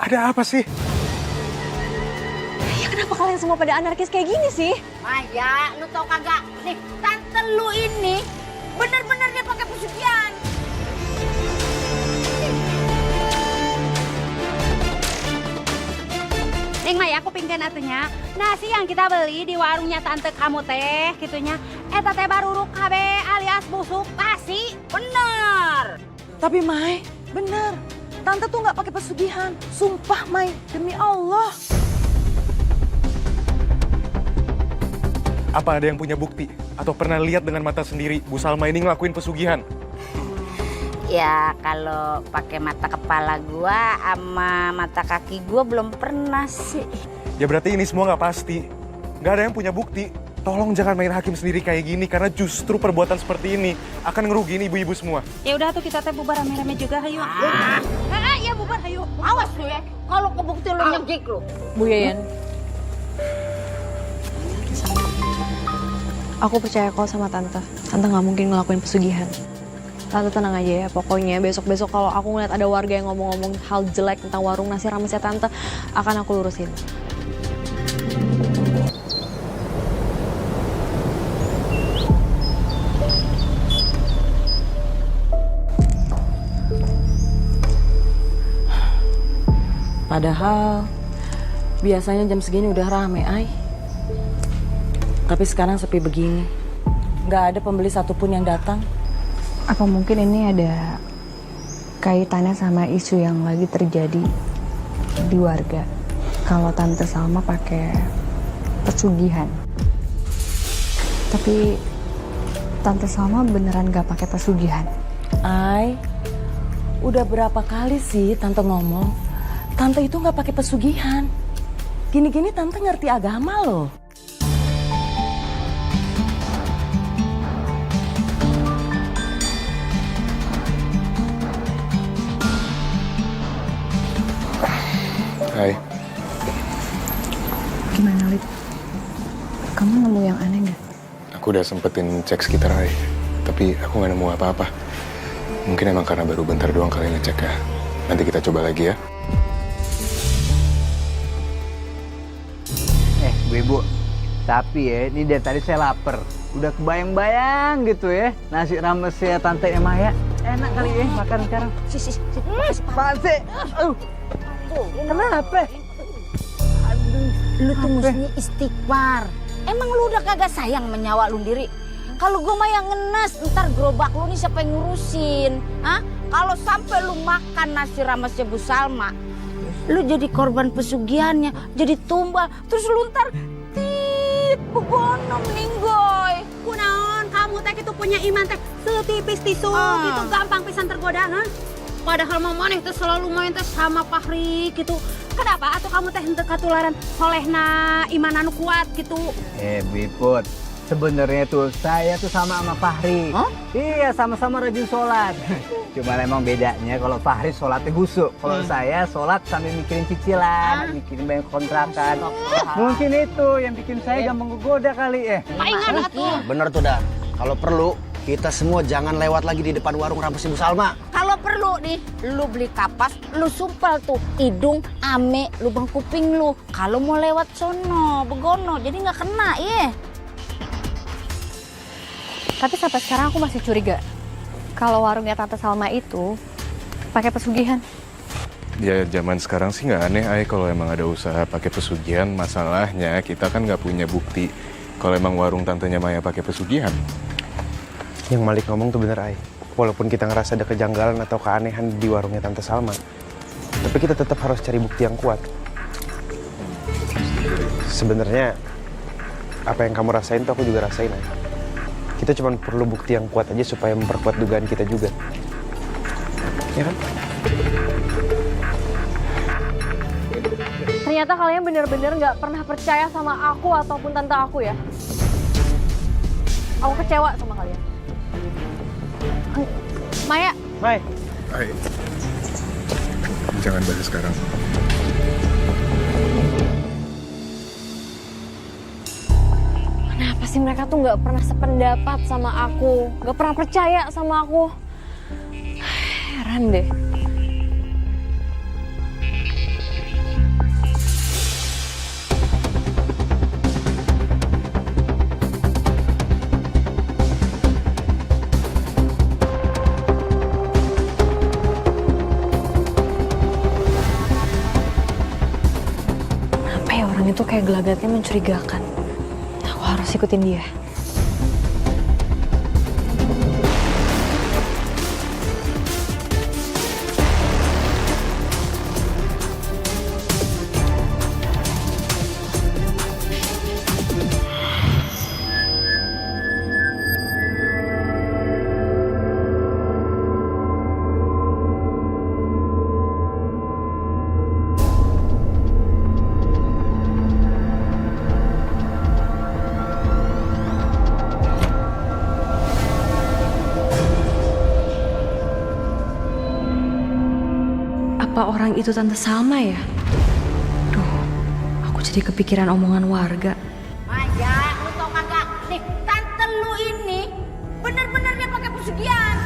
Ada apa sih? Ya kenapa kalian semua pada anarkis kayak gini sih? Maya, lu tau kagak? Nih, tante lu ini bener-bener dia pakai pesugihan. pesugihan. Neng Maya, aku pingin atunya nasi yang kita beli di warungnya tante kamu teh, gitunya. Eta teh baruruk KB alias busuk pasti bener. Tapi Mai, bener. Tante tuh nggak pakai pesugihan. Sumpah Mai, demi Allah. Apa ada yang punya bukti? Atau pernah lihat dengan mata sendiri Bu Salma ini ngelakuin pesugihan? Ya kalau pakai mata kepala gua sama mata kaki gua belum pernah sih. Ya berarti ini semua nggak pasti. Nggak ada yang punya bukti. Tolong jangan main hakim sendiri kayak gini, karena justru perbuatan seperti ini akan ngerugiin ibu-ibu semua. Ya udah tuh kita teh bubar rame-rame juga, ayo. Ya bubar, ayo. Awas lu ya, kalau kebukti lu nyegik lu. Bu Yayan. Aku percaya kok sama Tante. Tante nggak mungkin ngelakuin pesugihan. Tante tenang aja ya, pokoknya besok-besok kalau aku ngeliat ada warga yang ngomong-ngomong hal jelek tentang warung nasi ramesnya Tante, akan aku lurusin. Padahal biasanya jam segini udah rame, Ai. Tapi sekarang sepi begini. Nggak ada pembeli satupun yang datang. Apa mungkin ini ada kaitannya sama isu yang lagi terjadi di warga? Kalau Tante Salma pakai pesugihan. Tapi Tante Salma beneran gak pakai pesugihan? Ai, udah berapa kali sih Tante ngomong, Tante itu nggak pakai pesugihan. Gini-gini Tante ngerti agama loh. Hai. Gimana, Lid? Kamu nemu yang aneh nggak? Aku udah sempetin cek sekitar, Hai. Tapi aku nggak nemu apa-apa. Mungkin emang karena baru bentar doang kali ngecek ya. Nanti kita coba lagi ya. Bu, tapi ya ini dari tadi saya lapar. Udah kebayang-bayang gitu ya. Nasi ramesnya Tante Maya. Enak kali ya makan sekarang. Apaan sih? Kenapa? Lu tuh mestinya istighfar. Emang lu udah kagak sayang menyawa lu sendiri? Kalau gue mah yang ngenes, ntar gerobak lu nih siapa yang ngurusin? Hah? Kalau sampai lu makan nasi ramesnya Bu Salma, lu jadi korban pesugihannya, jadi tumbal, terus lu ntar begono meninggoy. Kunaon, kamu teh itu punya iman teh setipis tisu, gitu gampang pisan tergoda, ha? Padahal mau maneh teh selalu main teh sama Fahri gitu. Kenapa atuh kamu teh henteu katularan solehna iman anu kuat gitu? Biput, sebenarnya tuh saya tuh sama Fahri. Iya, sama-sama rajin sholat. Cuma emang bedanya kalau Fahri sholatnya husuk. Kalau saya sholat sambil mikirin cicilan, mikirin banyak kontrakan. Mungkin itu yang bikin saya gampang kegoda kali ya. Palingan atuh. Bener tuh dah. Kalau perlu kita semua jangan lewat lagi di depan warung ramesnya Bu Salma. Kalau perlu nih, lu beli kapas, lu sumpal tuh hidung, ame, lubang kuping lu. Kalau mau lewat sono, begono, jadi nggak kena ya. Tapi sampai sekarang aku masih curiga kalau warungnya Tante Salma itu pakai pesugihan. Ya zaman sekarang sih nggak aneh, Ai, kalau emang ada usaha pakai pesugihan. Masalahnya kita kan nggak punya bukti kalau emang warung tantenya Maya pakai pesugihan. Yang Malik ngomong tuh bener, Ai. Walaupun kita ngerasa ada kejanggalan atau keanehan di warungnya Tante Salma, tapi kita tetap harus cari bukti yang kuat. Sebenarnya apa yang kamu rasain tuh aku juga rasain, Ai. Kita cuma perlu bukti yang kuat aja supaya memperkuat dugaan kita juga. Ya kan? Ternyata kalian bener-bener nggak pernah percaya sama aku ataupun tante aku ya. Aku kecewa sama kalian. Maya. Mai. Hai. Jangan bahas sekarang. Kenapa sih mereka tuh nggak pernah sependapat sama aku, nggak pernah percaya sama aku? Heran deh. Orang itu kayak gelagatnya mencurigakan. Aku harus ikutin dia. Apa orang itu Tante Salma ya? Duh, aku jadi kepikiran omongan warga. Maya, lu tau kagak? Nih, tante lu ini bener-bener dia pakai pesugihan.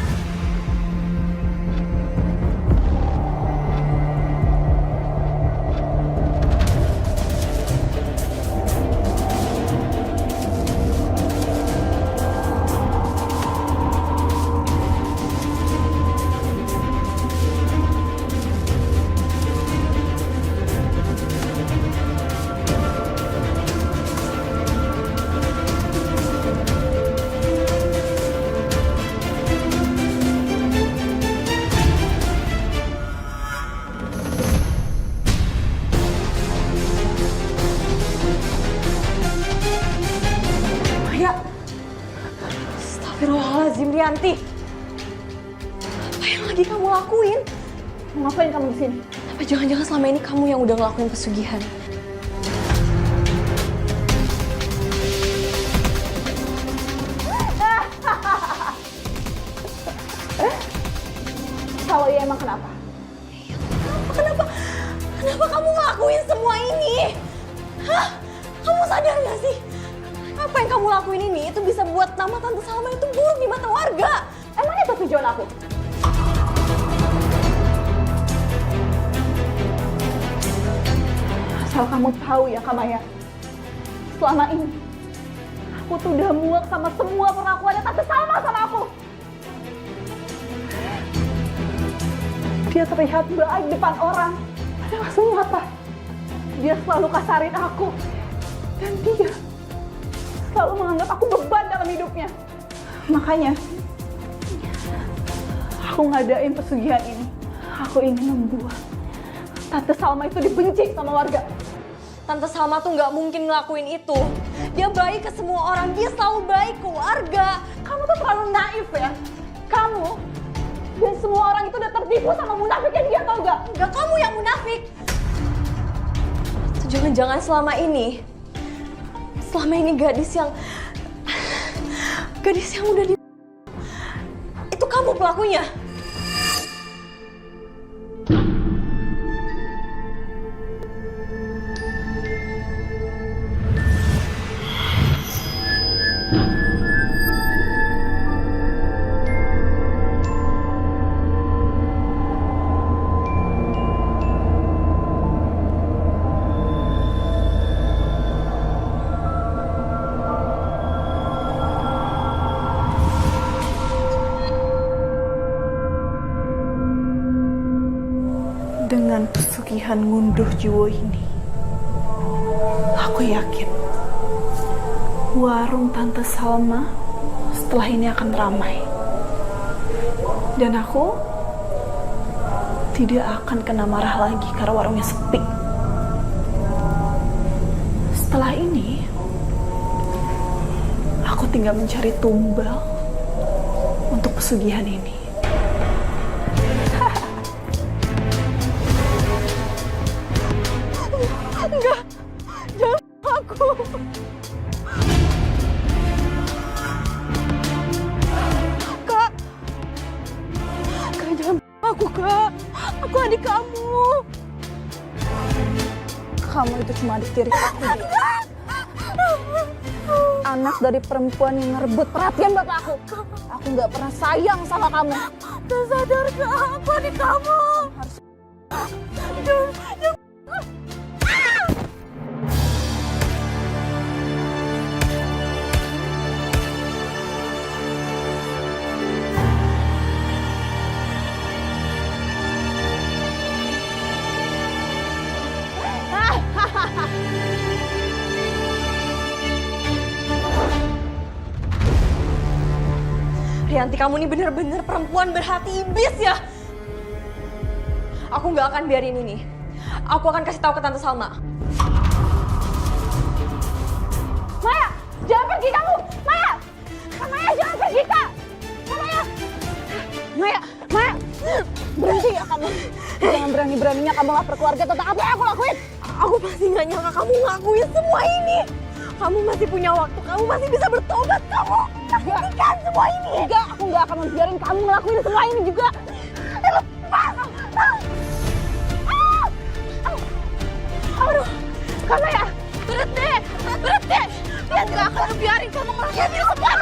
Astagfirullahaladzim, Rianti. Apa yang lagi kamu lakuin? Ngapain kamu di sini? Apa jangan-jangan selama ini kamu yang udah ngelakuin pesugihan? Kalau iya emang kenapa? Kenapa kamu ngelakuin semua ini? Hah? Kamu sadar gak sih? Apa yang kamu lakuin ini itu bisa buat nama Tante Salma itu buruk di mata warga. Emang itu tujuan aku? Asal kamu tahu ya, Kamaya. Selama ini, aku tuh udah muak sama semua perlakuannya Tante Salma sama aku. Dia terlihat baik depan orang, padahal aslinya apa? Dia selalu kasarin aku. Dan dia selalu menganggap aku beban dalam hidupnya. Makanya, aku ngadain pesugihan ini. Aku ingin membuat Tante Salma itu dibenci sama warga. Tante Salma tuh nggak mungkin ngelakuin itu. Dia baik ke semua orang, dia selalu baik ke warga. Kamu tuh terlalu naif ya. Kamu dan semua orang itu udah tertipu sama munafiknya dia, tau gak? Enggak, kamu yang munafik. Atau jangan-jangan selama ini gadis yang udah di... Itu kamu pelakunya. Dengan pesugihan ngunduh jiwa ini, aku yakin warung Tante Salma setelah ini akan ramai. Dan aku tidak akan kena marah lagi karena warungnya sepi. Setelah ini, aku tinggal mencari tumbal untuk pesugihan ini. Enggak, jangan aku. Kak, jangan aku, Kak. Aku adik kamu. Kamu itu cuma adik tiri aku, Dik. Anak dari perempuan yang ngerebut perhatian bapak aku. Aku nggak pernah sayang sama kamu. Tak sadar ke aku adik kamu. Hahaha. Rianti, kamu ini bener-bener perempuan berhati iblis ya. Aku nggak akan biarin ini. Aku akan kasih tahu ke Tante Salma. Maya, jangan pergi kamu. Maya, Maya jangan pergi Kak. Maya, Maya, berhenti ya kamu. Jangan berani-beraninya kamu lapor keluarga tentang apa yang aku lakuin. Aku masih nggak nyangka kamu ngelakuin semua ini. Kamu masih punya waktu, kamu masih bisa bertobat. Kamu hentikan semua ini. Enggak, aku nggak akan membiarin kamu ngelakuin semua ini juga. Lepas. Aduh, kamu ya, berhenti. Dia nggak akan membiarin kamu ngelakuin ini semua.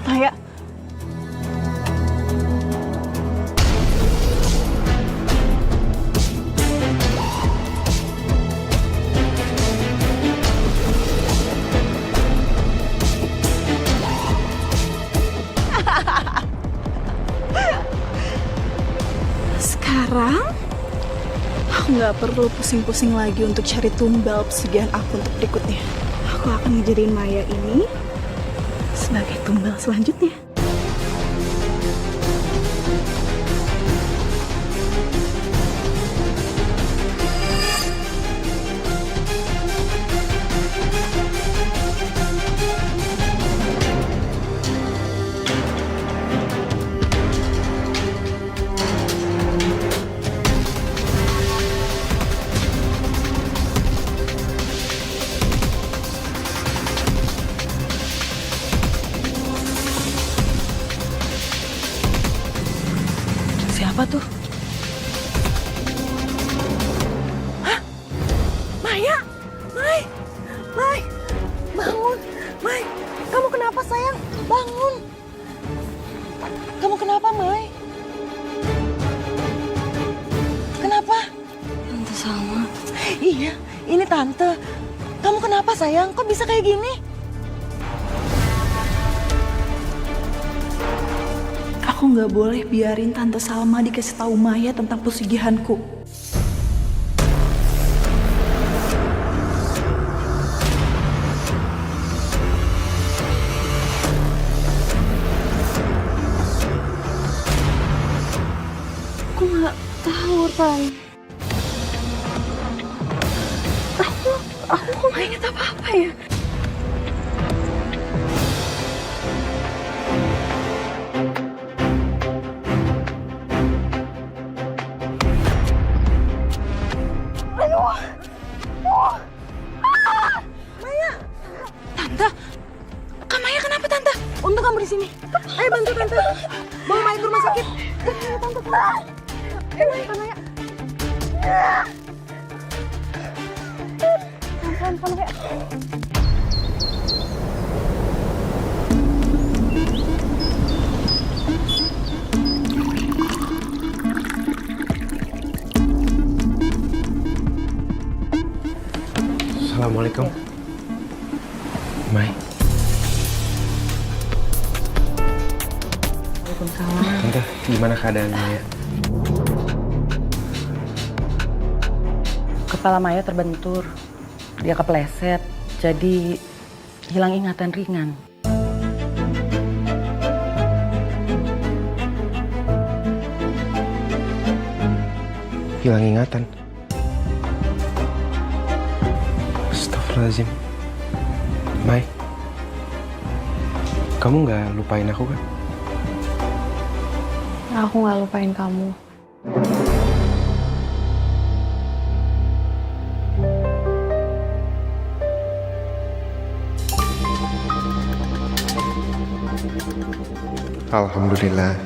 Maya. Sekarang aku nggak perlu pusing-pusing lagi untuk cari tumbal pesugihan aku untuk berikutnya. Aku akan ngejadiin Maya ini sebagai tumbal selanjutnya. Siapa tuh? Hah? Maya? Mai? Bangun. Mai, kamu kenapa sayang? Bangun. Kamu kenapa, Mai? Kenapa? Tante Salma. Iya, ini Tante. Kamu kenapa sayang? Kok bisa kayak gini? Aku nggak boleh biarin Tante Salma dikasih tahu Maya tentang pesugihanku. Aku nggak tahu, Tan. Aku nggak ingat apa-apa ya. Maya, Tante, Kak Maya kenapa Tante? Untung kamu di sini. Ayo bantu Tante, bawa Maya ke rumah sakit. Ayo Tante, ayo Maya, Kak Maya. Pelan-pelan, Kak Maya. Assalamualaikum. Mai. Waalaikumsalam. Tante, gimana keadaannya ya? Kepala Maya terbentur. Dia kepleset, jadi hilang ingatan ringan. Hilang ingatan. Astagfirullahaladzim. Mai, kamu nggak lupain aku kan? Aku nggak lupain kamu. Alhamdulillah.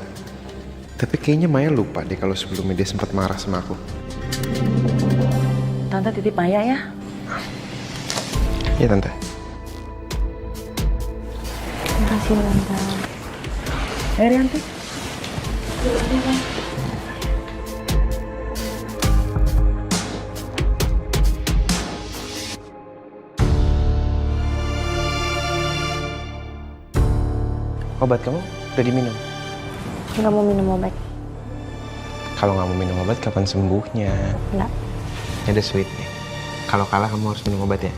Tapi kayaknya Maya lupa deh kalau sebelumnya dia sempat marah sama aku. Tante titip Maya ya. Iya Tante. Makasih Tante. Rianti. Obat kamu udah diminum? Nggak mau minum obat. Kalau nggak mau minum obat, kapan sembuhnya? Enggak. Ini ada sweet nih. Kalau kalah kamu harus minum obat ya.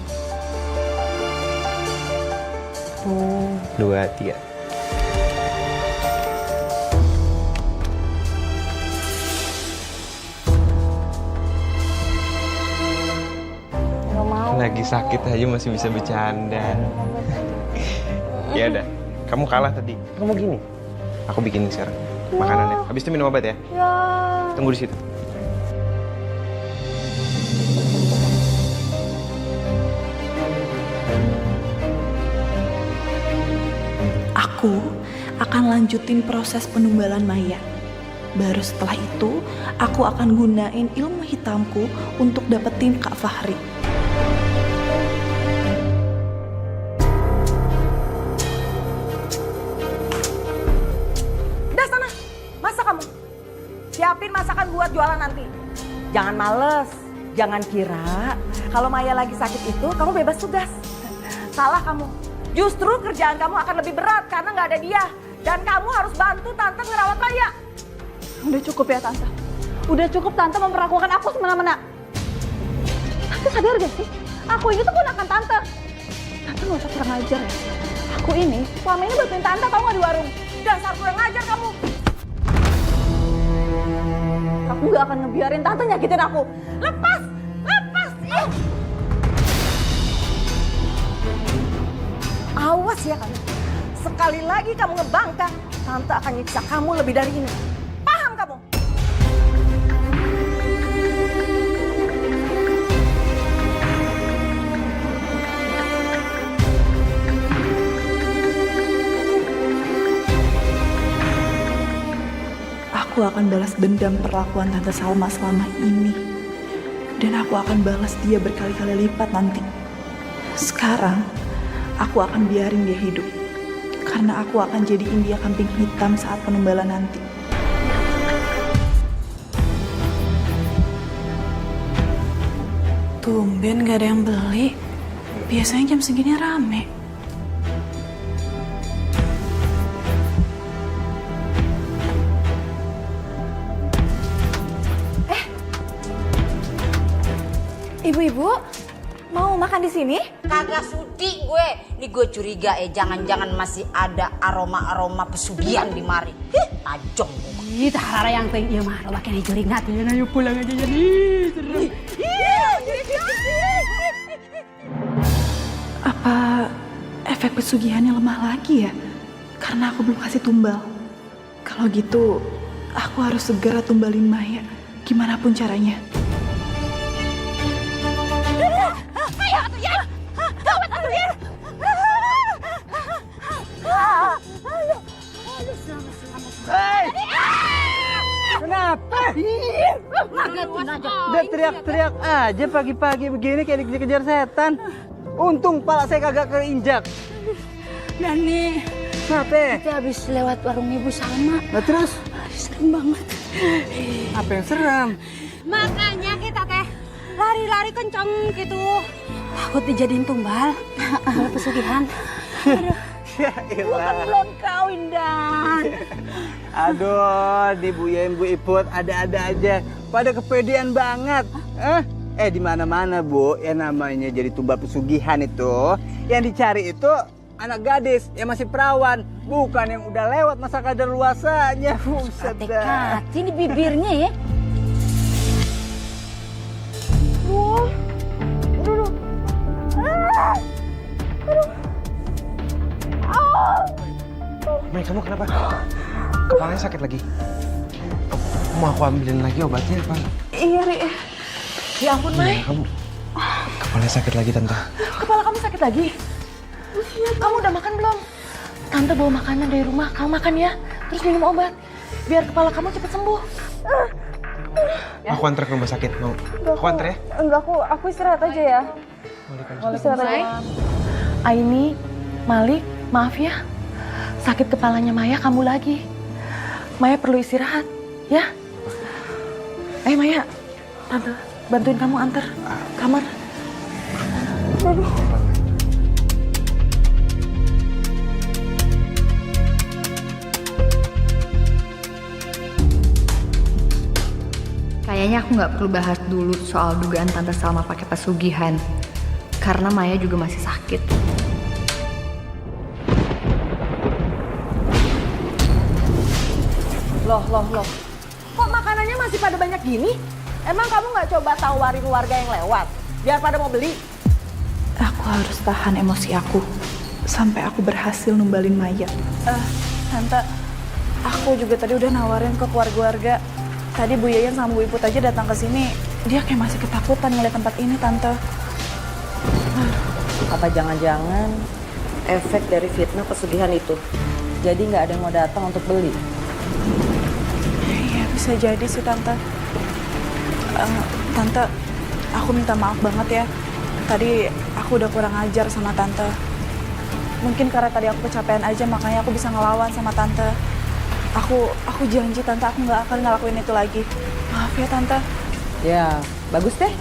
1, 2, 3. Nggak mau. Lagi sakit aja masih bisa bercanda. Ya udah, kamu kalah tadi. Kamu gini. Aku bikinin sekarang makanannya. Habis itu minum obat ya. Ya. Tunggu di situ. Aku akan lanjutin proses penumbalan Maya. Baru setelah itu, aku akan gunain ilmu hitamku untuk dapetin Kak Fahri. Udah sana, masak kamu. Siapin masakan buat jualan nanti. Jangan males, jangan kira kalau Maya lagi sakit itu kamu bebas tugas. Salah kamu. Justru kerjaan kamu akan lebih berat karena nggak ada dia. Dan kamu harus bantu Tante ngerawat Maya. Udah cukup ya Tante. Udah cukup Tante memperlakukan aku semena-mena. Tante sadar gak sih? Aku ini tuh ponakan Tante. Tante gak usah kurang ajar ya. Aku ini selama ini bantuin Tante, tau gak, di warung. Dasar kurang ajar kamu. Aku gak akan ngebiarin Tante nyakitin aku. Lepas, lepas. Awas ya kamu. Sekali lagi kamu ngebangkang, Tante akan nyiksa kamu lebih dari ini. Paham kamu? Aku akan balas dendam perlakuan Tante Salma selama ini. Dan aku akan balas dia berkali-kali lipat nanti. Sekarang, aku akan biarin dia hidup. Karena aku akan jadiin dia kambing hitam saat penumbalan nanti. Tumben gak ada yang beli. Biasanya jam segini rame. Ibu-ibu, mau makan di sini? Kagak sudi gue. Nih gue curiga jangan-jangan masih ada aroma-aroma pesugihan di mari. Tajong. Ih, tahara yang teng ieu mah loba keneh jurig nanti ayo pulang aja jadi. Apa efek pesugihannya lemah lagi ya? Karena aku belum kasih tumbal. Kalau gitu, aku harus segera tumbalin Maya. Gimana pun caranya. Ayo atuh ya. Gawat atuh ya. Hei! Kenapa? Udah teriak-teriak aja pagi-pagi begini kayak dikejar setan. Untung pala saya kagak keinjak. Nani, Kenapa? kita habis lewat warung Ibu Salma. Nah terus? Serem banget. Apa yang seram? Makanya kita teh lari-lari kenceng gitu. Takut dijadiin tumbal. Pesugihan. Aduh. Ya Gua kan belum kawin, Dan. Aduh, di Bu Yem, Bu Iput, ada-ada aja. Pada kepedean banget. Di mana-mana, Bu, yang namanya jadi tumbal pesugihan itu, yang dicari itu anak gadis yang masih perawan, bukan yang udah lewat masa kadaluarsanya. Buset dah. Ini bibirnya ya. Mai, kamu kenapa? Kepalanya sakit lagi. Mau aku ambilin lagi obatnya apa? Iya, Ri. Ya ampun, Mai. Kamu kepalanya sakit lagi, Tante. Kepala kamu sakit lagi? Kamu udah makan belum? Tante bawa makanan dari rumah, kamu makan ya. Terus minum obat, biar kepala kamu cepat sembuh. Aku antar ke rumah sakit, mau? Aku antar ya? Enggak, aku istirahat aja ya. Istirahat aja. Aini, Malik, maaf ya. Sakit kepalanya Maya kambuh lagi. Maya perlu istirahat, ya. Maya, Tante bantuin kamu antar kamar. Aduh. Kayaknya aku nggak perlu bahas dulu soal dugaan Tante Salma pakai pesugihan. Karena Maya juga masih sakit. Loh. Kok makanannya masih pada banyak gini? Emang kamu nggak coba tawarin warga yang lewat? Biar pada mau beli? Aku harus tahan emosi aku sampai aku berhasil numbalin Maya. Tante, aku juga tadi udah nawarin ke keluarga. Tadi Bu Yayan sama Bu Iput aja datang ke sini. Dia kayak masih ketakutan ngeliat tempat ini, Tante. Apa jangan-jangan efek dari fitnah pesugihan itu? Jadi nggak ada yang mau datang untuk beli? Iya, bisa jadi sih, Tante. Tante, aku minta maaf banget ya. Tadi aku udah kurang ajar sama Tante. Mungkin karena tadi aku kecapean aja, makanya aku bisa ngelawan sama Tante. Aku janji Tante, aku nggak akan ngelakuin itu lagi. Maaf ya Tante. Ya, bagus deh.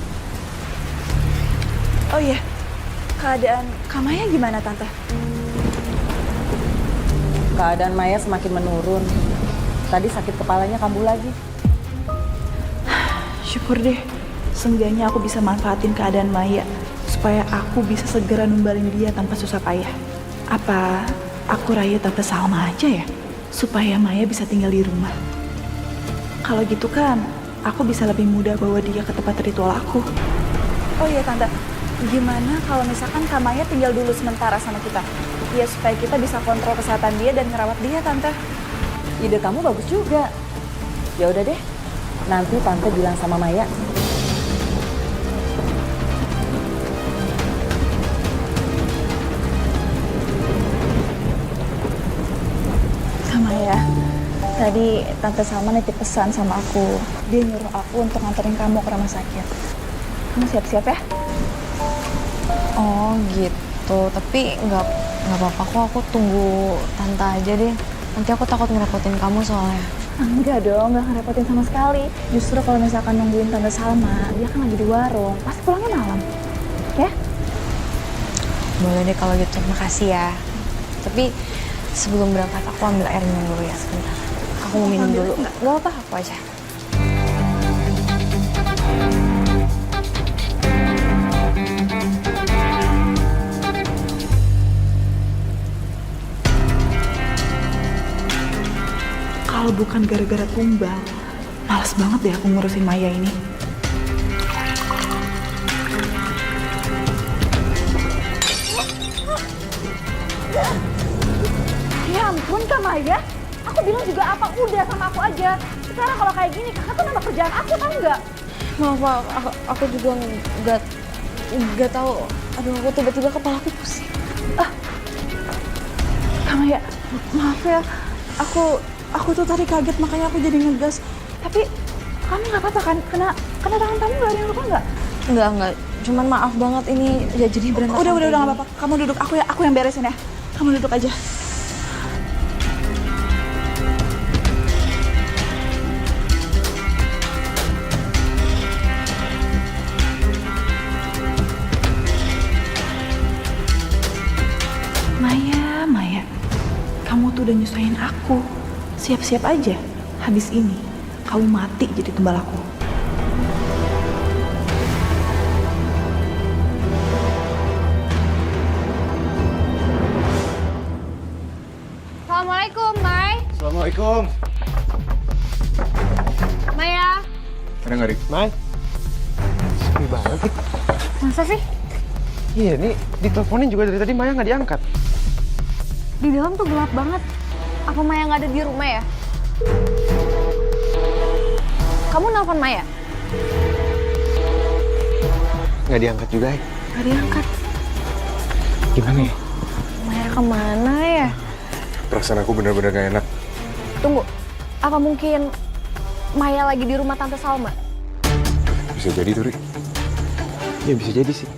Oh iya, keadaan Kak Maya gimana Tante? Keadaan Maya semakin menurun. Tadi sakit kepalanya kambuh lagi. Syukur deh, seenggaknya aku bisa manfaatin keadaan Maya supaya aku bisa segera numbalin dia tanpa susah payah. Apa aku rayu Tante Salma aja ya? Supaya Maya bisa tinggal di rumah. Kalau gitu kan, aku bisa lebih mudah bawa dia ke tempat ritual aku. Oh iya Tante, gimana kalau misalkan Kak Maya tinggal dulu sementara sama kita? Ya supaya kita bisa kontrol kesehatan dia dan ngerawat dia, Tante. Ide kamu bagus juga. Ya udah deh, nanti Tante bilang sama Maya. Maya, tadi Tante Salma nitip pesan sama aku. Dia nyuruh aku untuk nganterin kamu ke rumah sakit. Kamu siap-siap ya? Oh gitu, tapi nggak apa-apa kok, aku tunggu Tante aja deh. Nanti aku takut ngerepotin kamu soalnya. Enggak dong, nggak ngerepotin sama sekali. Justru kalau misalkan nungguin Tante Salma, dia kan lagi di warung, pasti pulangnya malam. Ya? Boleh deh kalau gitu, makasih ya. Tapi sebelum berangkat aku ambil air minum dulu ya sebentar. Aku mau minum dulu. Nggak apa-apa, aku aja. Kalau bukan gara-gara tumbal, males banget deh aku ngurusin Maya ini. Ya ampun Kak Maya, aku bilang juga apa udah sama aku aja. Sekarang kalau kayak gini kakak tuh nambah kerjaan aku, tau nggak? Maaf, aku juga nggak tahu. Aduh, aku tiba-tiba kepala aku pusing. Kak Maya, maaf ya, aku tuh tadi kaget makanya aku jadi ngegas. Tapi kamu nggak apa-apa kan? Kena tangan kamu nggak ada yang luka nggak? Enggak. Cuman maaf banget ini ya jadi berantakan. Udah nggak apa-apa. Kamu duduk, aku yang beresin ya. Kamu duduk aja. Maya, kamu tuh udah nyusahin aku. Siap-siap aja, habis ini kamu mati jadi tumbal aku. Assalamualaikum, Mai. Assalamualaikum. Maya. Ada nggak, Rik? Mai. Sepi banget, Rik. Masa sih? Iya, nih diteleponin juga dari tadi Maya nggak diangkat. Di dalam tuh gelap banget. Apa Maya nggak ada di rumah ya? Kamu nelfon Maya? Nggak diangkat juga, ya? Nggak diangkat. Gimana ya? Maya kemana ya? Perasaan aku bener-bener gak enak. Tunggu, apa mungkin Maya lagi di rumah Tante Salma? Bisa jadi tuh, Rik. Ya bisa jadi sih.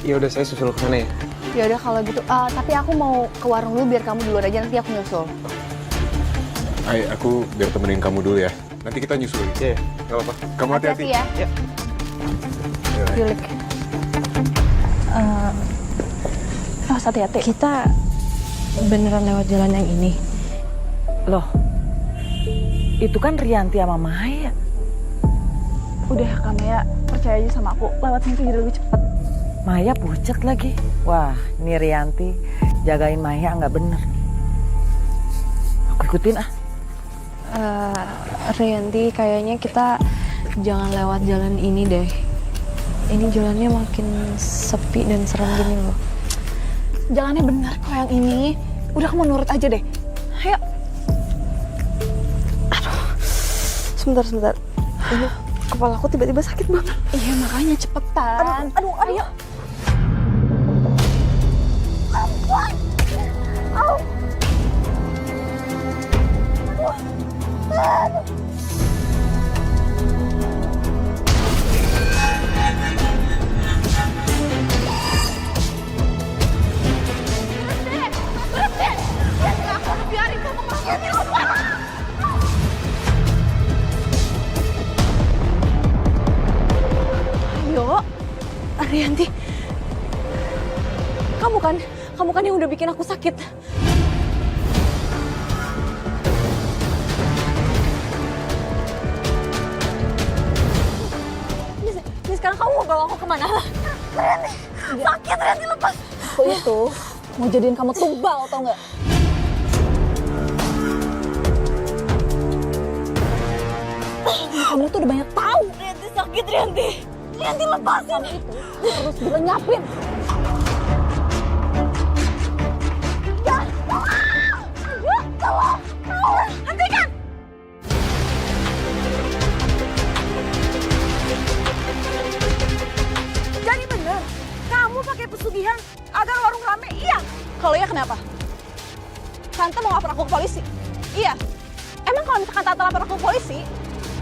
Ya udah saya susul ke sana ya. Ya udah kalau gitu, tapi aku mau ke warung dulu biar kamu duluan aja, nanti aku nyusul. Ay, aku biar temenin kamu dulu ya. Nanti kita nyusul. Iya, nggak apa-apa. Kamu hati-hati. ya. Ya. Yulik. Hati-hati. Kita beneran lewat jalan yang ini. Loh, itu kan Rianti sama Maya. Udah Kak Maya, percaya aja sama aku. Lewat sini tuh jadi lebih cepet. Maya pucet lagi. Wah, ini Rianti jagain Maya nggak bener. Aku ikutin ah. Rianti, kayaknya kita jangan lewat jalan ini deh. Ini jalannya makin sepi dan serem gini loh. Jalannya benar kok yang ini. Udah kamu nurut aja deh. Ayo. Sebentar. Ini kepala aku tiba-tiba sakit banget. Iya makanya cepetan. Aduh, ayo. Ayo, Rianti. Kamu kan yang udah bikin aku sakit. Ini sekarang kamu mau bawa aku kemana? Rianti, sakit Rianti, lepas. Aku itu mau jadiin kamu tumbal, tau nggak? Kamu tuh udah banyak tahu. Rianti sakit, Rianti. Rianti lepasin. Kamu itu harus dilenyapin. Hentikan! Jadi bener, kamu pakai pesugihan agar warung rame, iya? Kalau iya kenapa? Tante mau lapor aku ke polisi? Iya. Emang kalau misalkan Tante lapor aku ke polisi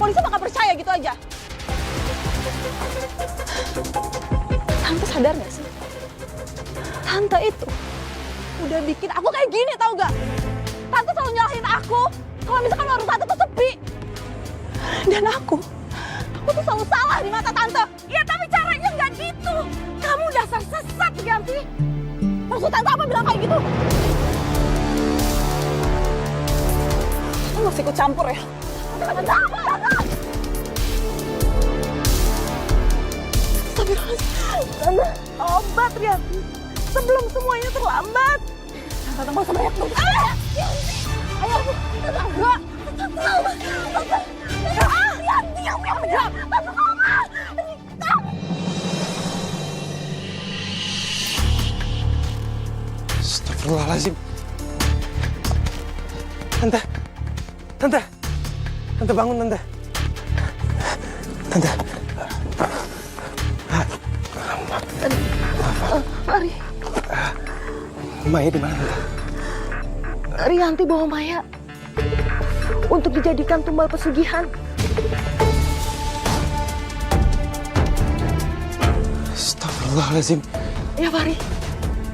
bakal percaya gitu aja? Tante sadar gak sih? Tante itu udah bikin aku kayak gini, tau gak? Tante selalu nyalahin aku kalau misalkan warung Tante tuh sepi. Dan aku tuh selalu salah di mata Tante. Iya, tapi caranya nggak gitu. Kamu dasar sesat, Rianti. Maksud Tante apa bilang kayak gitu? Kamu masih ikut campur ya? Tante, obat Rianti. Sebelum semuanya terlambat. Tante mau sama banyak dong. Ayo, enggak. Rianti, kamu yang benar. Tante, Astagfirullahaladzim. Tante bangun Tante. Ari. Maya di mana Tante? Rianti bawa Maya untuk dijadikan tumbal pesugihan. Astagfirullahaladzim. Ya Fari,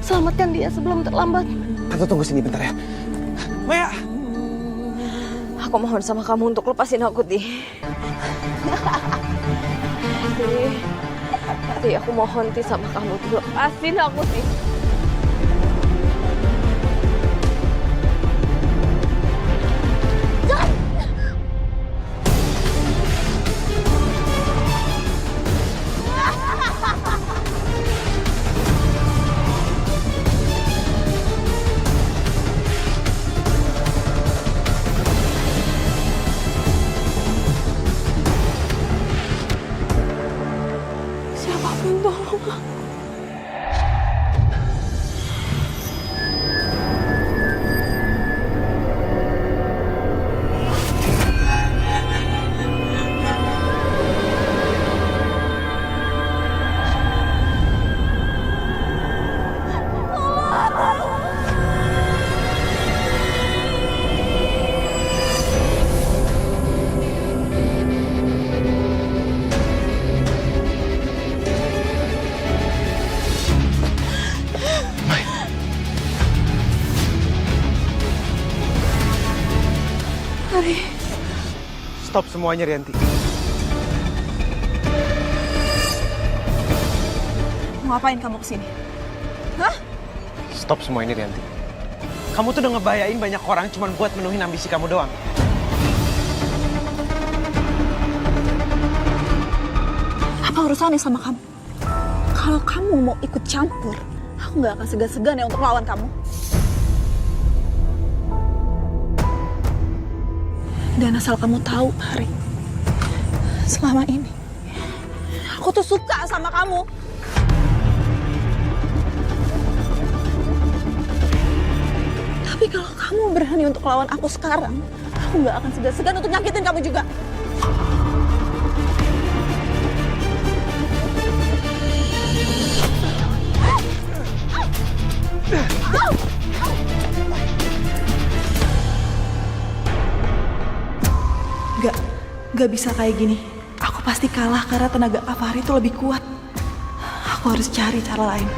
selamatkan dia sebelum terlambat. Tante tunggu sini bentar ya. Maya! Aku mohon sama kamu untuk lepasin aku, Ti. Ti, aku mohon Ti sama kamu untuk lepasin aku, Ti. Siapapun tolong aku. Stop semuanya, Rianti. Mau ngapain kamu kesini? Hah? Stop semua ini, Rianti. Kamu tuh udah ngebahayain banyak orang cuma buat menuhin ambisi kamu doang. apa urusannya sama kamu? Kalau kamu mau ikut campur, aku nggak akan segan-segan ya untuk lawan kamu. Dan asal kamu tahu, Hari, selama ini aku tuh suka sama kamu. Tapi kalau kamu berani untuk lawan aku sekarang, aku nggak akan segan-segan untuk nyakitin kamu juga. Gak bisa kayak gini. Aku pasti kalah karena tenaga Kak Fahri itu lebih kuat. Aku harus cari cara lain.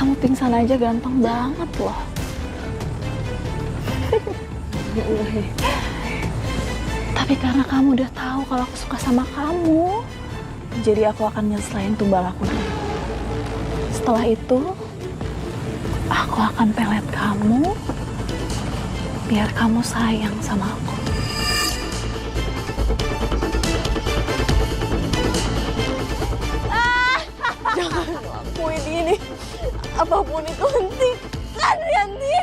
Kamu pingsan aja gampang banget loh. Tapi karena kamu udah tahu kalau aku suka sama kamu, jadi aku akan nyelesain tumbal aku dulu. Setelah itu, aku akan pelet kamu, biar kamu sayang sama aku. Jangan lakuin ini. Apapun itu hentikan, Rianti.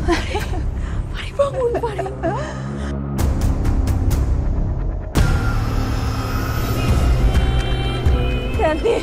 Fahri bangun, Fahri. Rianti.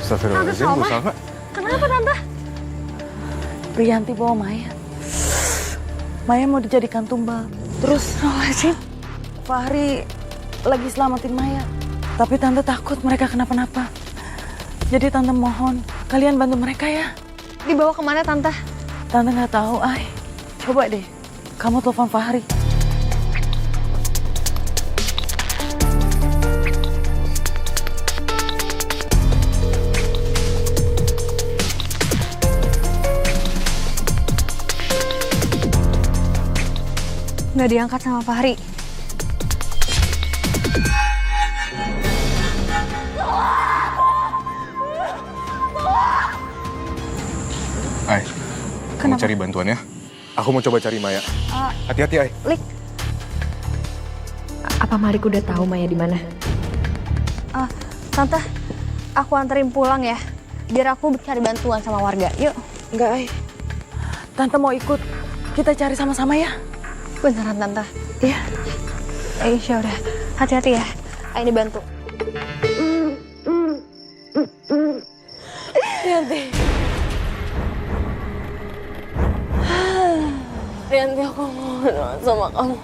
Astagfirullahaladzim, Bu Salma. Kenapa, Tante? Rianti bawa mayat. Maya mau dijadikan tumbal. Terus Fahri lagi selamatin Maya. Tapi Tante takut mereka kenapa-napa. Jadi Tante mohon, kalian bantu mereka ya. Dibawa kemana, Tante? Tante nggak tahu, Ay. Coba deh, kamu telepon Fahri. Nggak diangkat sama Fahri. Ay, kamu cari bantuan ya. Aku mau coba cari Maya. Hati-hati, Ay. Lik. Apa Marik udah tahu Maya di mana? Tante, aku anterin pulang ya. Biar aku cari bantuan sama warga. Yuk. Enggak, Ay. Tante mau ikut. Kita cari sama-sama ya. Beneran, Tante? Iya. Ya udah. Hati-hati ya. Ayo dibantu. Rianti. Rianti, aku mohon banget sama kamu.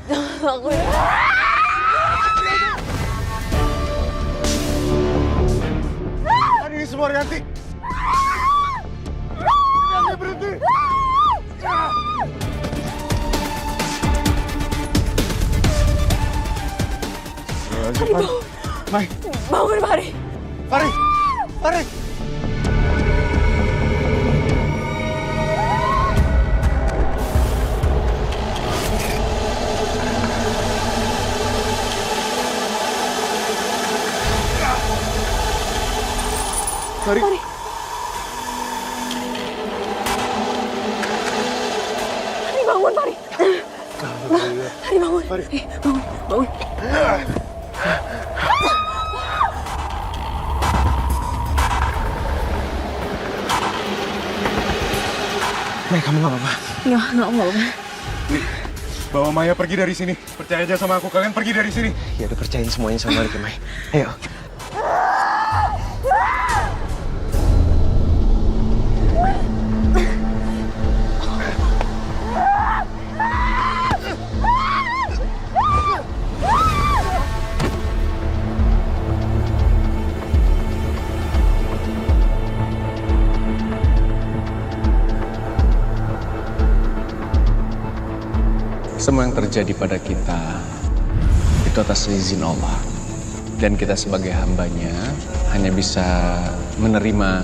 Jangan lakuin. Ini semua Rianti. Rianti, berhenti. Fahri, bangun. Mai. Bangun, Fahri. Fahri. Fahri. Fahri. Bangun. Maya, kamu nggak apa-apa? Nggak apa-apa. Bawa Maya pergi dari sini. Percaya aja sama aku, kalian pergi dari sini. Ya udah, percayain semuanya sama Riki, Maya. Ayo. Semua yang terjadi pada kita itu atas izin Allah. Dan kita sebagai hambanya hanya bisa menerima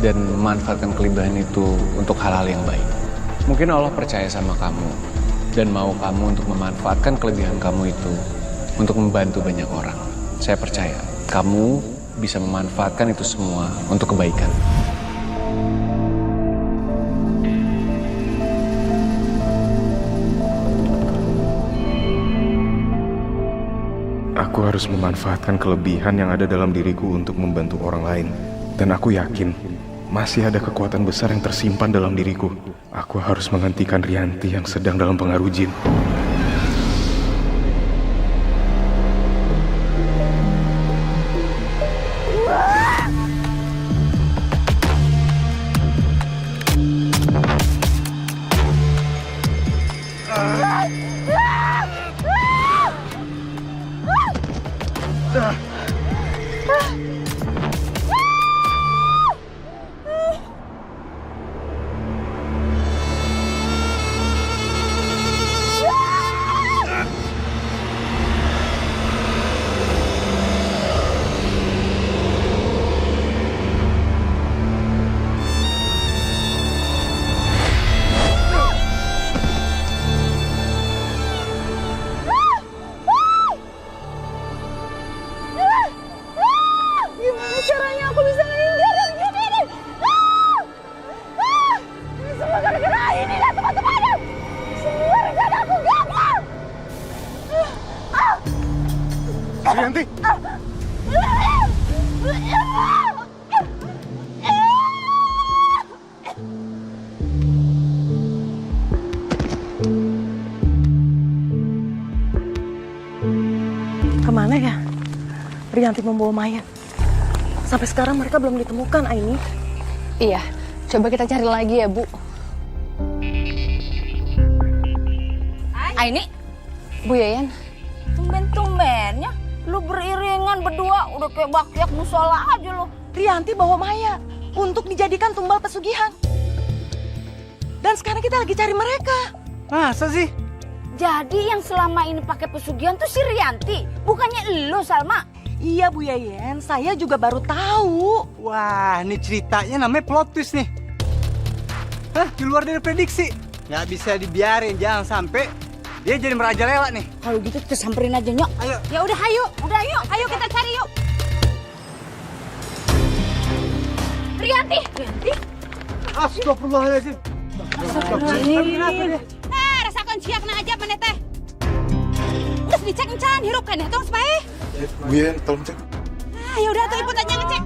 dan memanfaatkan kelebihan itu untuk hal-hal yang baik. Mungkin Allah percaya sama kamu dan mau kamu untuk memanfaatkan kelebihan kamu itu untuk membantu banyak orang. Saya percaya kamu bisa memanfaatkan itu semua untuk kebaikan. Aku harus memanfaatkan kelebihan yang ada dalam diriku untuk membantu orang lain. Dan aku yakin masih ada kekuatan besar yang tersimpan dalam diriku. Aku harus menghentikan Rianti yang sedang dalam pengaruh jin. Rianti! Kemana ya Rianti membawa Maya? Sampai sekarang mereka belum ditemukan, Aini. Iya, coba kita cari lagi ya, Bu. Aini, Bu Yayan. tumben-tumbennya lu beriringan berdua udah kayak bakyak musola aja lo. Rianti bawa Maya untuk dijadikan tumbal pesugihan. Dan sekarang kita lagi cari mereka. Masa sih? Jadi yang selama ini pakai pesugihan tuh si Rianti, bukannya lu, Salma? Iya Bu Yayan, saya juga baru tahu. Wah, ini ceritanya namanya plot twist nih. Hah, di luar dari prediksi. Nggak bisa dibiarin, jangan sampai dia jadi merajalela nih. Kalau gitu kita samperin aja, Nyok. Ayo. Ya udah, ayo. Udah, yuk. Ayo kita cari yuk. Rianti. Astagfirullahaladzim. Astagfirullahaladzim. Rasa kunciakna aja mana teh. Terus dicek encan, hirup kan ya, tong supaya. Bu Yayan, tolong cek. Ya udah tuh, ibu aja ngecek.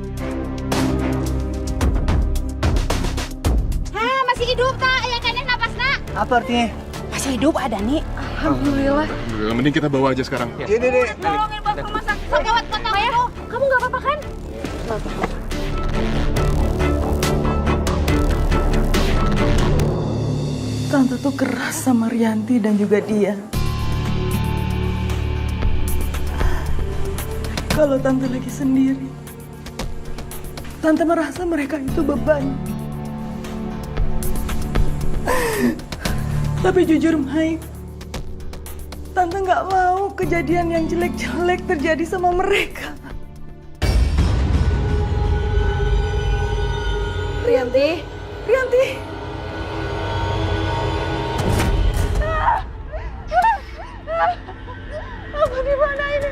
Masih hidup tak? Ya kan napas nak? Apa artinya? Masih hidup ada nih. Alhamdulillah. Mending kita bawa aja sekarang. Ini deh. Tolongin bawa ke rumah sakit. Sok gawat potong ya. Kamu nggak apa-apa kan? Tante tuh keras sama Rianti dan juga dia. Kalau Tante lagi sendiri, Tante merasa mereka itu beban. Tapi jujur, Mai, Tante nggak mau kejadian yang jelek-jelek terjadi sama mereka. Rianti. Rianti. Aku di mana ini?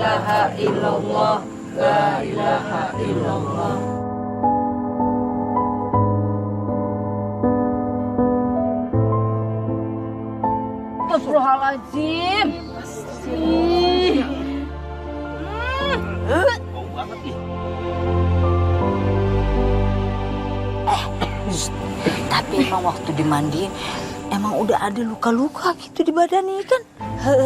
ilaha illallah, la ilaha illallah. Astagfirullahaladzim. Bau banget ih. Tapi emang waktu dimandiin emang udah ada luka-luka gitu di badannya kan.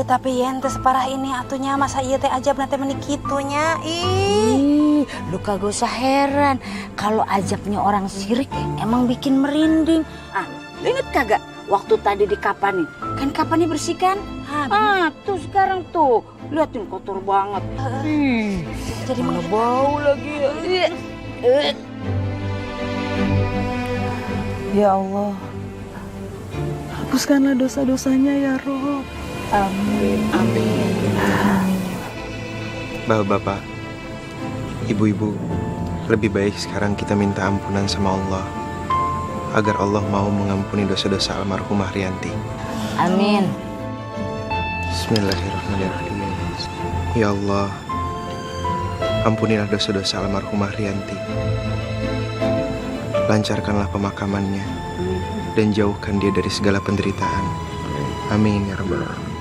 Tapi ente separah ini atunya masa iya teh ajab nanti menikitunya. Ih, luka gak usah heran. Kalau ajabnya orang sirik emang bikin merinding. Ah, lu inget kagak waktu tadi dikapanin? Kan kapannya bersih kan? Tuh sekarang tuh liatin kotor banget. Jadi mana bau lagi ya. Ya Allah, hapuskanlah dosa-dosanya ya Rob. Amin. Amin. Bapak-bapak, ibu-ibu, lebih baik sekarang kita minta ampunan sama Allah agar Allah mau mengampuni dosa-dosa almarhumah Rianti. Amin. Bismillahirrahmanirrahim. Ya Allah, ampunilah dosa-dosa almarhumah Rianti. Lancarkanlah pemakamannya dan jauhkan dia dari segala penderitaan. Amin ya rabbal alamin.